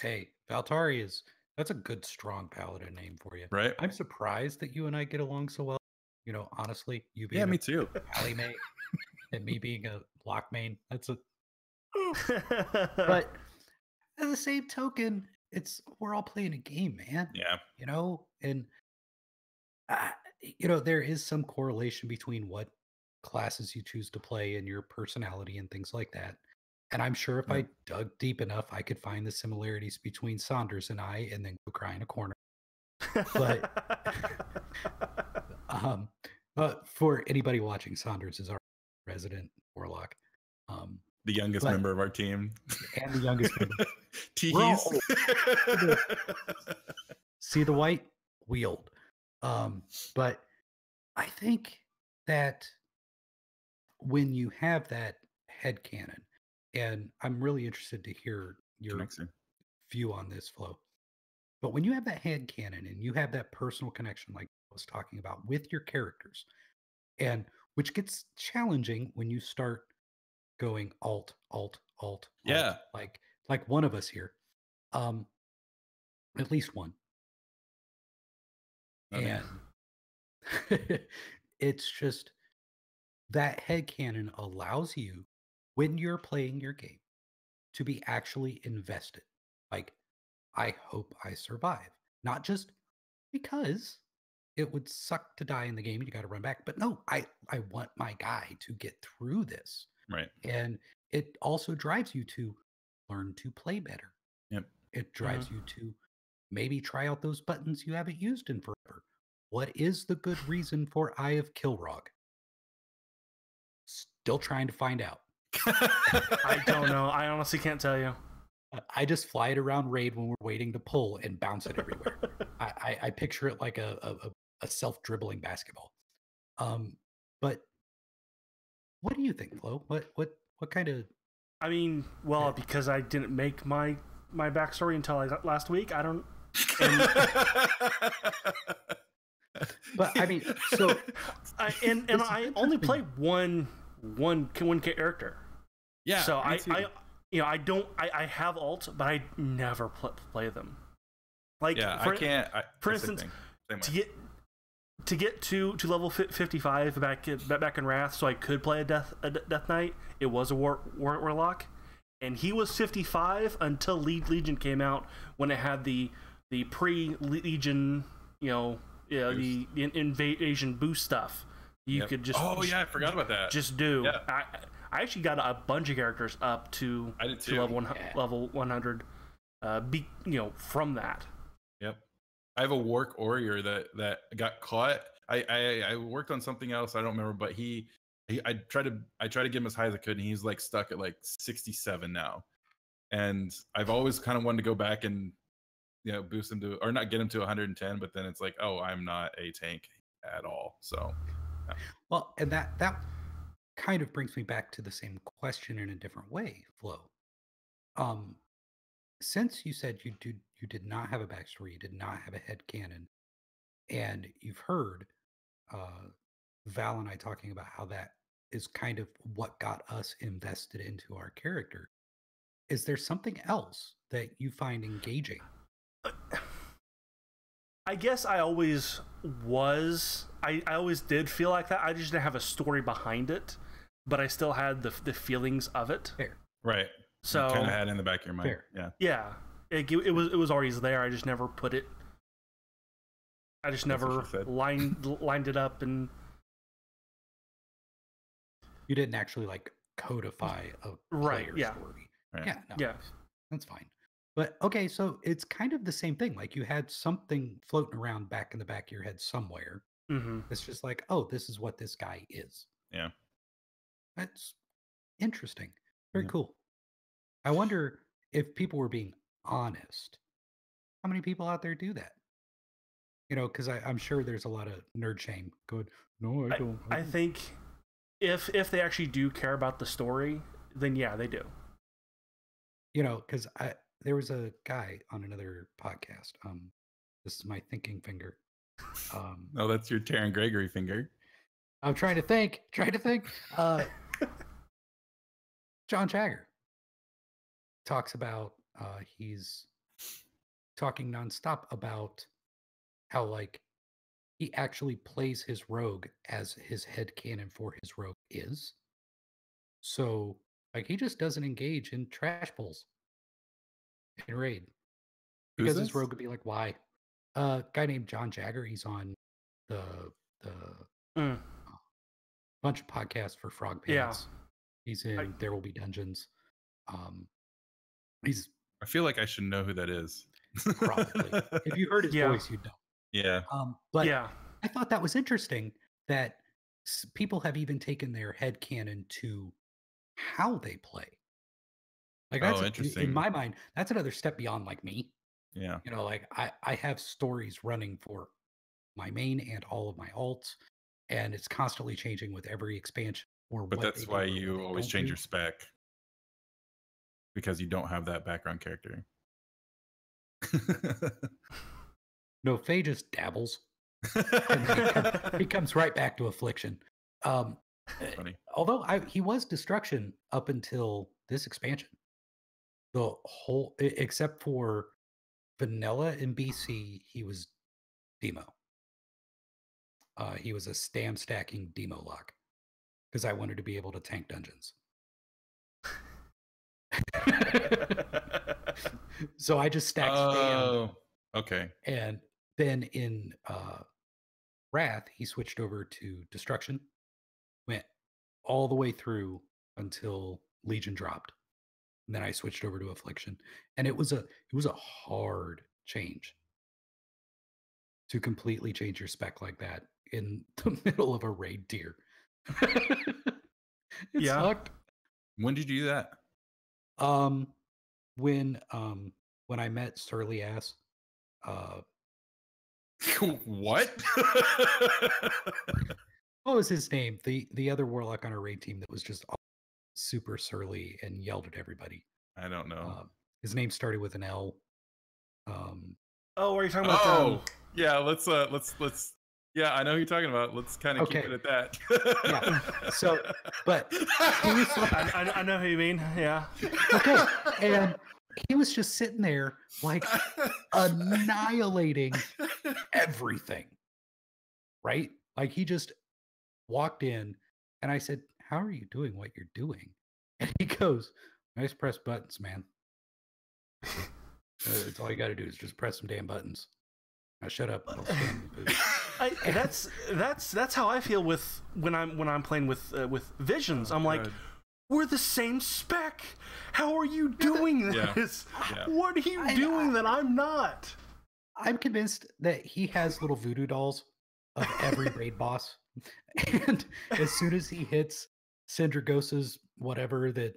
C: Hey, Valtari that's a good strong paladin name for you,
B: right?
C: I'm surprised that you and I get along so well. You know, honestly, you being
B: me too.
C: Pally main and me being a block main, that's a but at the same token, we're all playing a game, man.
B: Yeah.
C: You know, and you know, there is some correlation between what classes you choose to play and your personality and things like that. And I'm sure if I dug deep enough, I could find the similarities between Saunders and I, and then go cry in a corner. But for anybody watching, Saunders is our resident warlock.
B: The youngest member of our team.
C: And the youngest member.
B: Teehees.
C: See the white? Wield. But I think that when you have that headcanon, and I'm really interested to hear your view on this, Flo. But when you have that headcanon and you have that personal connection, like I was talking about, with your characters, and which gets challenging when you start going alt.
B: Yeah.
C: Like one of us here. At least one.
B: Okay.
C: And it's just that headcanon allows you, when you're playing your game, to be actually invested. Like, I hope I survive. Not just because it would suck to die in the game and you got to run back. But no, I want my guy to get through this.
B: Right.
C: And it also drives you to learn to play better.
B: Yep.
C: It drives you to maybe try out those buttons you haven't used in forever. What is the good reason for Eye of Kilrog? Still trying to find out.
A: I don't know. I honestly can't tell you.
C: I just fly it around raid when we're waiting to pull and bounce it everywhere. I picture it like a self-dribbling basketball. But what do you think, Flo? What kind of?
A: I mean, well, because I didn't make my backstory until I got last week. I don't. But I mean, so I only play one one character.
B: Yeah.
A: So
B: me too.
A: I have alt, but I never play them. Like,
B: yeah,
A: for,
B: I can't.
A: For instance, to get to level 55 back in Wrath, so I could play a Death Knight. It was a Warlock, and he was 55 until Legion came out, when it had the pre-Legion, the invasion boost stuff. You could just
B: I forgot about that.
A: Just do.
B: Yeah.
A: I actually got a bunch of characters up to level 100. From that.
B: Yep. I have a Wark Warrior that got caught. I worked on something else, I don't remember, but I tried to get him as high as I could, and he's like stuck at like 67 now. And I've always kind of wanted to go back and boost him to, or not get him to 110, but then it's like, oh, I'm not a tank at all. So
C: well, and that kind of brings me back to the same question in a different way, Flo. Since you said you did not have a backstory, you did not have a headcanon, and you've heard Val and I talking about how that is kind of what got us invested into our character, is there something else that you find engaging?
A: I guess I always was. I always did feel like that. I just didn't have a story behind it, but I still had the feelings of it.
C: Fair.
B: Right.
A: So
B: kind of had it in the back of your mind.
C: Fair.
B: Yeah.
A: Yeah. It was always there. I just never put it. I just never lined it up, and
C: you didn't actually like codify a player story.
B: Right.
C: Yeah. No,
A: yeah.
C: That's fine. But okay, so it's kind of the same thing. Like, you had something floating around back in the back of your head somewhere.
A: Mm-hmm.
C: It's just like, oh, this is what this guy is.
B: Yeah.
C: That's interesting. Very cool. I wonder if people were being honest. How many people out there do that? Because I'm sure there's a lot of nerd shame going, no, I don't.
A: I think if they actually do care about the story, then yeah, they do.
C: Because there was a guy on another podcast. This is my thinking finger.
B: No, that's your Taryn Gregory finger.
C: I'm trying to think. John Jagger talks about he's talking nonstop about how, like, he actually plays his rogue as his headcanon for his rogue is. So, like, he just doesn't engage in trash pulls in raid. Because his rogue would be like, why? A guy named John Jagger, he's on the bunch of podcasts for Frog Pants.
A: Yeah.
C: He's in There Will Be Dungeons.
B: I feel like I should know who that is.
C: Probably. If you heard his voice, you'd know.
B: Yeah.
C: But I thought that was interesting that people have even taken their headcanon to how they play. Like, that's
B: interesting.
C: In my mind, that's another step beyond, like, me.
B: Yeah.
C: Like, I have stories running for my main and all of my alts, and it's constantly changing with every expansion.
B: But that's why you always change your spec, because you don't have that background character.
C: No, Faye just dabbles. And he comes right back to Affliction.
B: Funny.
C: Although he was Destruction up until this expansion. The whole, except for Vanilla in BC, he was Demo. He was a stam stacking Demo lock, because I wanted to be able to tank dungeons. So I just stacked stam.
B: Okay.
C: And then in Wrath, he switched over to Destruction, went all the way through until Legion dropped. And then I switched over to Affliction. And it was a hard change to completely change your spec like that in the middle of a raid tier. It sucked.
B: When did you do that?
C: When I met Surly Ass.
B: What?
C: What was his name? The other warlock on our raid team that was just super surly and yelled at everybody.
B: I don't know.
C: His name started with an L.
A: Are you talking about?
B: Yeah, let's. Yeah, I know who you're talking about. Let's kind of keep it at that.
C: Yeah. So, but he was
A: I know who you mean. Yeah.
C: okay, and he was just sitting there like annihilating everything, right? Like he just walked in, and I said, "How are you doing what you're doing?" And he goes, "I just press buttons, man. That's all you got to do is just press some damn buttons. Now shut up. I'll stand in the booth."
A: That's how I feel with when I'm playing with Visions. I'm like, we're the same spec. How are you doing this?
B: Yeah.
A: What are you doing that I'm not?
C: I'm convinced that he has little voodoo dolls of every raid boss, and as soon as he hits Syndragosa's whatever that,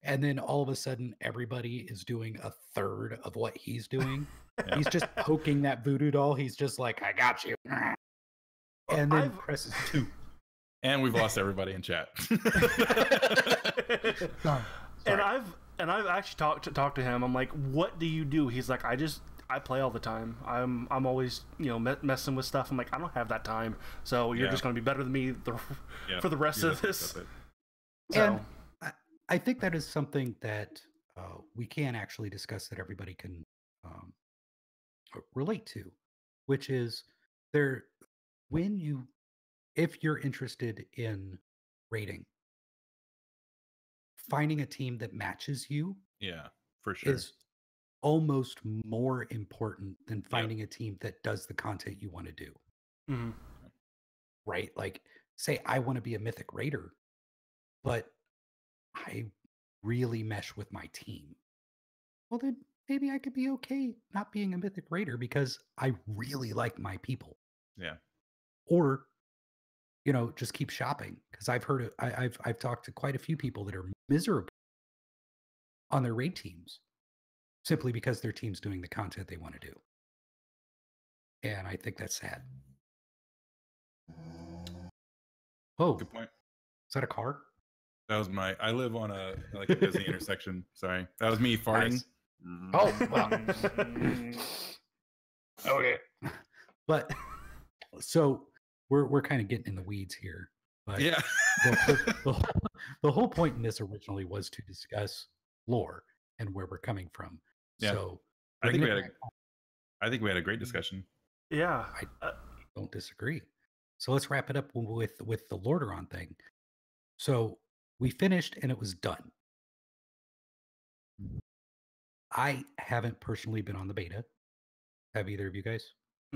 C: and then all of a sudden everybody is doing a third of what he's doing.
B: Yeah.
C: He's just poking that voodoo doll. He's just like, "I got you," and then presses 2.
B: And we've lost everybody in chat.
A: And I've actually talked to him. I'm like, "What do you do?" He's like, I play all the time. I'm always messing with stuff." I'm like, "I don't have that time. So you're just going to be better than me for the rest of this."
C: And I think that is something that we can actually discuss that everybody can relate to, which is if you're interested in raiding, finding a team that matches you,
B: yeah, for sure,
C: is almost more important than finding a team that does the content you want to do.
A: Mm-hmm.
C: Right? Like, say I want to be a mythic raider, but I really mesh with my team. Well, then maybe I could be okay not being a mythic raider because I really like my people.
B: Yeah.
C: Or, just keep shopping, because I've talked to quite a few people that are miserable on their raid teams simply because their team's doing the content they want to do. And I think that's sad. Oh,
B: good point.
C: Is that a car?
B: That was I live on a busy intersection. Sorry. That was me farting.
C: Nice. Oh, well. Okay. But so we're kind of getting in the weeds here. But
B: yeah.
C: the whole point in this originally was to discuss lore and where we're coming from.
B: Yeah.
C: So
B: I think we had a great discussion.
A: Yeah.
C: I don't disagree. So let's wrap it up with the Lordaeron thing. So we finished and it was done. I haven't personally been on the beta. Have either of you guys?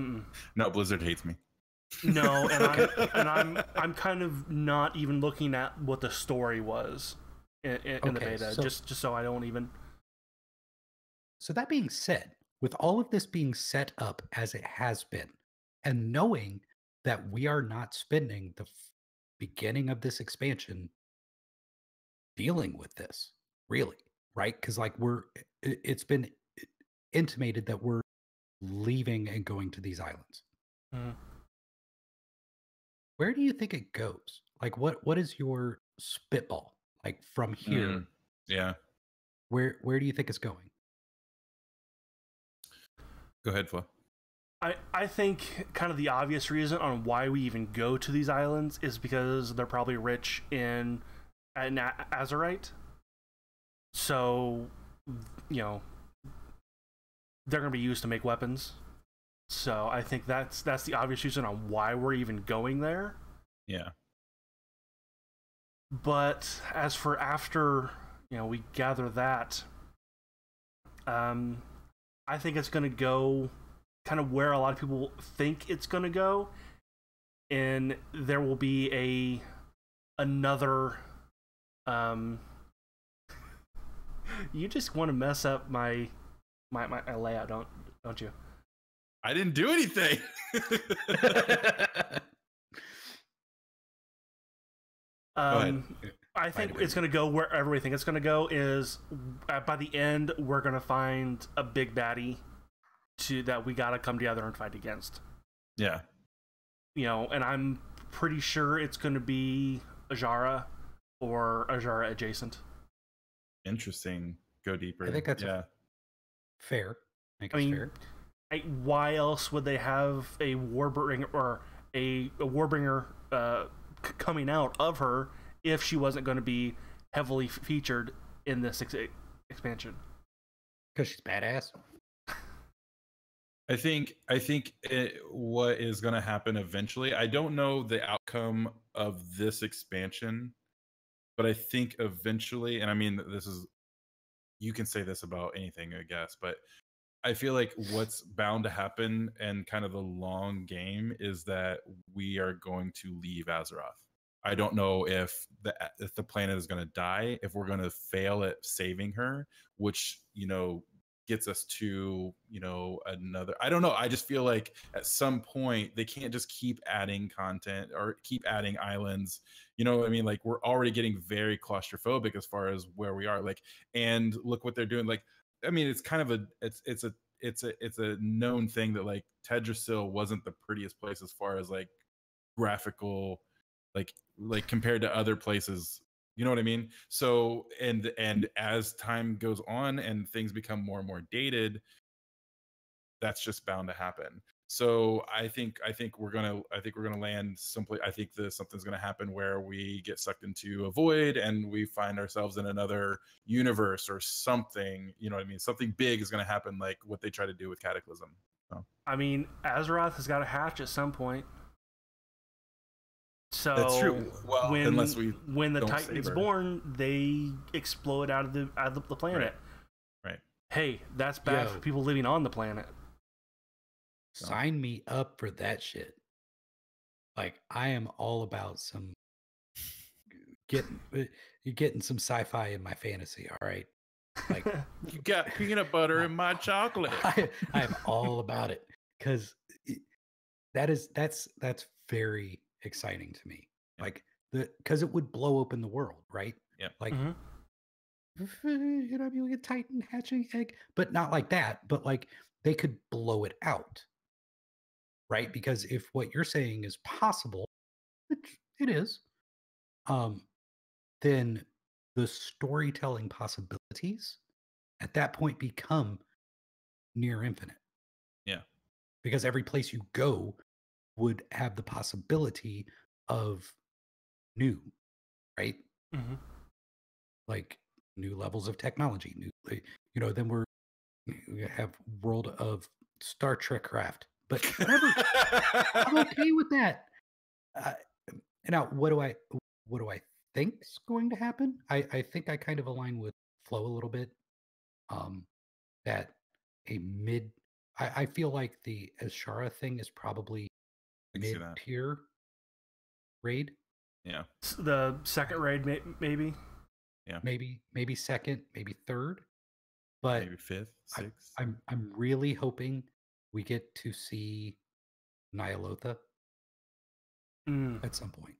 A: Mm-mm.
B: No, Blizzard hates me.
A: No, I'm kind of not even looking at what the story was in the beta, just so I don't even.
C: So that being said, with all of this being set up as it has been, and knowing that we are not spending the beginning of this expansion dealing with this, really, right? Because it's been intimated that we're leaving and going to these islands.
A: Mm-hmm.
C: Where do you think it goes? Like, what is your spitball? Like from here?
B: Yeah.
C: Where do you think it's going?
B: Go ahead, Flo.
A: I think kind of the obvious reason on why we even go to these islands is because they're probably rich in Azerite. So, they're going to be used to make weapons. So I think that's the obvious reason on why we're even going there.
B: Yeah.
A: But as for after, we gather that, I think it's going to go kind of where a lot of people think it's going to go, and there will be another. You just want to mess up my layout, don't you?
B: I didn't do anything.
A: I think it's going to go wherever we think it's going to go. Is by the end we're going to find a big baddie that we got to come together and fight against.
B: Yeah.
A: And I'm pretty sure it's going to be Ajara or Ajara adjacent.
B: Interesting. Go deeper.
C: I think that's fair. I mean, fair.
A: why else would they have a Warbringer or a Warbringer coming out of her if she wasn't going to be heavily featured in this expansion?
C: Because she's badass.
B: I think what is going to happen eventually, I don't know the outcome of this expansion, but I think eventually, and I mean, you can say this about anything, I guess, but I feel like what's bound to happen and kind of the long game is that we are going to leave Azeroth. I don't know if the planet is going to die, if we're going to fail at saving her, which, gets us to, another, I don't know. I just feel like at some point they can't just keep adding content or keep adding islands. You know what I mean? Like, we're already getting very claustrophobic as far as where we are. Like, and look what they're doing. Like, I mean, it's kind of it's a known thing that like Tedrassil wasn't the prettiest place as far as like graphical, like compared to other places. You know what I mean? So, and as time goes on and things become more and more dated, that's just bound to happen. So I think we're gonna land simply. I think something's gonna happen where we get sucked into a void and we find ourselves in another universe or something. You know what I mean? Something big is gonna happen, like what they try to do with Cataclysm. So.
A: I mean, Azeroth has got to hatch at some point. So
B: that's true. Well,
A: when the Titan's born, they explode out of the planet.
B: Right.
A: Hey, that's bad for people living on the planet.
C: Sign me up for that shit. Like, I am all about some getting some sci-fi in my fantasy. All right, like
B: you got peanut butter in my chocolate.
C: I am all about it because that's very exciting to me.
B: Yeah.
C: Like because it would blow open the world, right?
B: Yeah.
C: Like you like a Titan hatching egg, but not like that. But like they could blow it out, right? Because if what you're saying is possible, which it is, then the storytelling possibilities at that point become near infinite.
B: Yeah.
C: Because every place you go would have the possibility of new, right?
A: Mm-hmm.
C: Like new levels of technology, then we have world of Star Trek craft, but whatever. I'm okay with that. Now, what do I think is going to happen? I think I kind of align with Flo a little bit. That I feel like the Azshara thing is probably mid-tier raid.
B: Yeah.
A: The second raid, maybe.
B: Yeah.
C: Maybe second, maybe third, but
B: maybe fifth, sixth.
C: I'm really hoping we get to see Nyalotha at some point.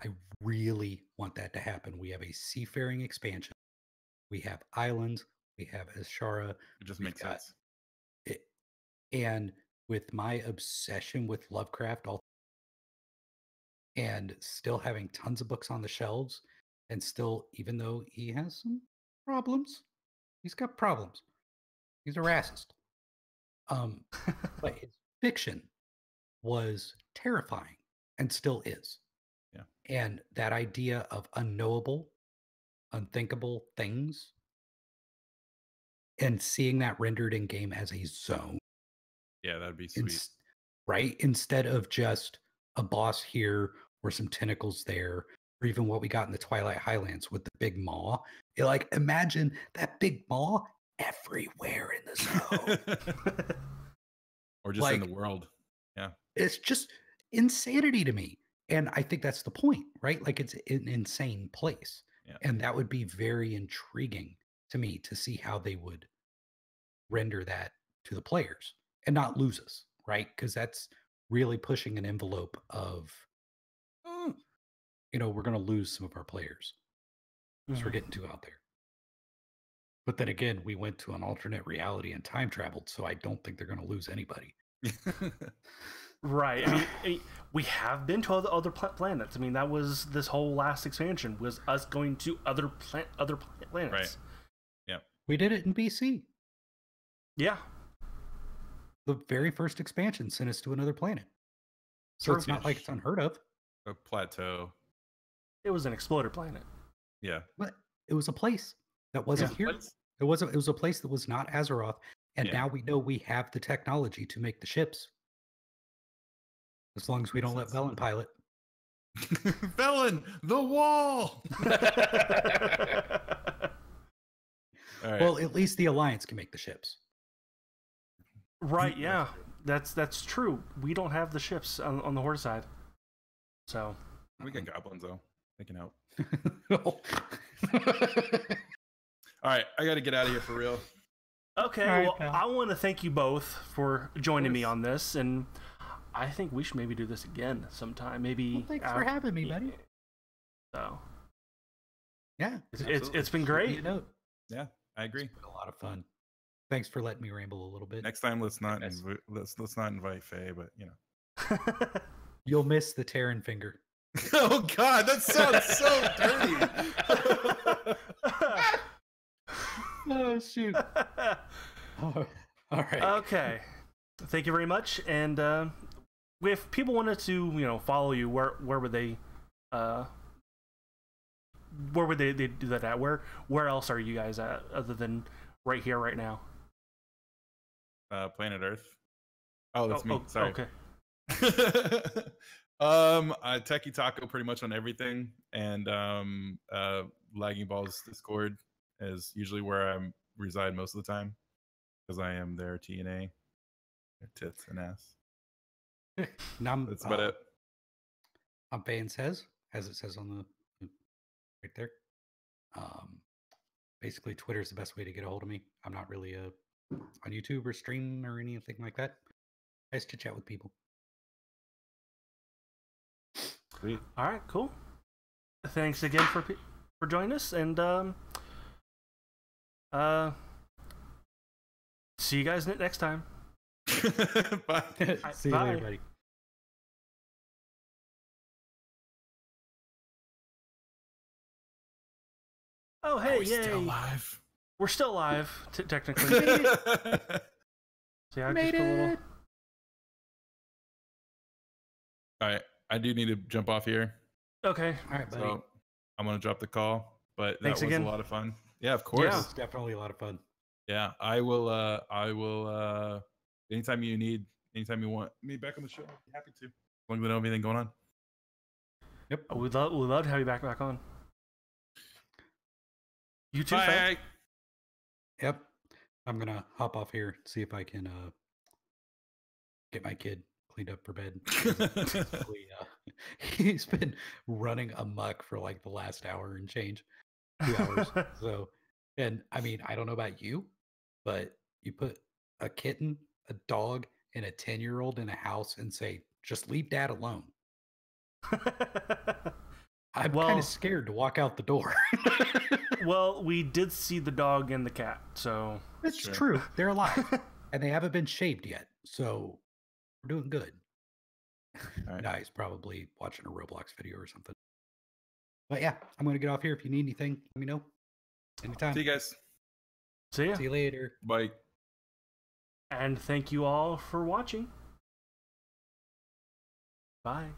C: I really want that to happen. We have a seafaring expansion. We have islands. We have Azshara.
B: It just makes sense.
C: And with my obsession with Lovecraft, and still having tons of books on the shelves, and still, even though he has some problems, he's got problems. He's a racist. But his fiction was terrifying and still is.
B: Yeah.
C: And that idea of unknowable, unthinkable things, and seeing that rendered in game as a zone.
B: Yeah, that'd be sweet.
C: Right? Instead of just a boss here or some tentacles there, or even what we got in the Twilight Highlands with the big maw. Like, imagine that big maw everywhere in the zone.
B: Or just in the world. Yeah.
C: It's just insanity to me. And I think that's the point, right? Like, it's an insane place.
B: Yeah.
C: And that would be very intriguing to me to see how they would render that to the players and not lose us, right? Because that's really pushing an envelope of, we're going to lose some of our players because we're getting too out there. But then again, we went to an alternate reality and time traveled, so I don't think they're going to lose anybody.
A: Right. I mean, we have been to other planets. I mean, that was this whole last expansion was us going to other planets.
B: Right. Yeah.
C: We did it in BC.
A: Yeah.
C: the very first expansion sent us to another planet. So it's not like it's unheard of.
B: A plateau.
A: It was an exploder planet.
B: Yeah.
C: But it was a place that wasn't here. It was a place that was not Azeroth. And now we know we have the technology to make the ships. As long as we don't let Velen pilot.
B: Velen, the wall! All right.
C: Well, at least the Alliance can make the ships.
A: Right, yeah. That's true. We don't have the ships on the Horde side. So
B: we got goblins though. They can help. All right, I got to get out of here for real.
A: Okay, well, I want to thank you both for joining me on this, and I think we should maybe do this again sometime. Maybe.
C: Well, thanks for having me, buddy.
A: So.
C: Yeah,
A: it's been great.
B: Yeah, I agree.
C: It's been a lot of fun. Thanks for letting me ramble a little bit.
B: Next time, let's not invite Faye, but you know.
C: You'll miss the Terran finger.
B: Oh God, that sounds so dirty.
C: Oh shoot. All right.
A: Okay. Thank you very much. And if people wanted to, follow you, where would they do that at? Where else are you guys at other than right here, right now?
B: Planet Earth. Oh, that's me. Sorry.
A: Okay.
B: Techie Taco pretty much on everything, and Lagging Balls Discord is usually where I reside most of the time because I am their TNA, their tits and ass. That's about it.
C: I'm Fayein says, as it says on the right there. Basically, Twitter is the best way to get a hold of me. I'm not really on YouTube or stream or anything like that. I just chit chat with people.
B: Sweet.
A: All right, cool. Thanks again for joining us, and see you guys next time.
B: Bye.
C: See you later, buddy.
A: Oh, hey,
B: Are we
A: yay!
B: still live?
A: We're still live, technically. See, I
C: Made
A: just put a little.
C: it.
B: All right, I do need to jump off here.
A: Okay.
C: All right, buddy.
B: So I'm gonna drop the call, but that
A: Thanks
B: was
A: again.
B: a lot of fun. Yeah, of course.
A: Yeah.
C: It's definitely a lot of fun.
B: Yeah, I will. Anytime you want me back on the show, I'd be happy to. As long as I know anything going on.
C: Yep.
A: We'd love to have you back on. You too,
B: Bye.
A: Faye.
C: Yep. I'm gonna hop off here, see if I can get my kid cleaned up for bed. He's been running amok for like the last hour and change, 2 hours. So, and I mean, I don't know about you, but you put a kitten, a dog, and a 10-year-old in a house and say, just leave dad alone. I'm kind of scared to walk out the door.
A: Well, we did see the dog and the cat, so
C: it's true. They're alive, and they haven't been shaved yet, so we're doing good.
B: Right.
C: No, he's probably watching a Roblox video or something. But yeah, I'm going to get off here. If you need anything, let me know. Anytime.
B: See you guys.
A: see ya.
C: See you later.
B: Bye.
A: And thank you all for watching. Bye.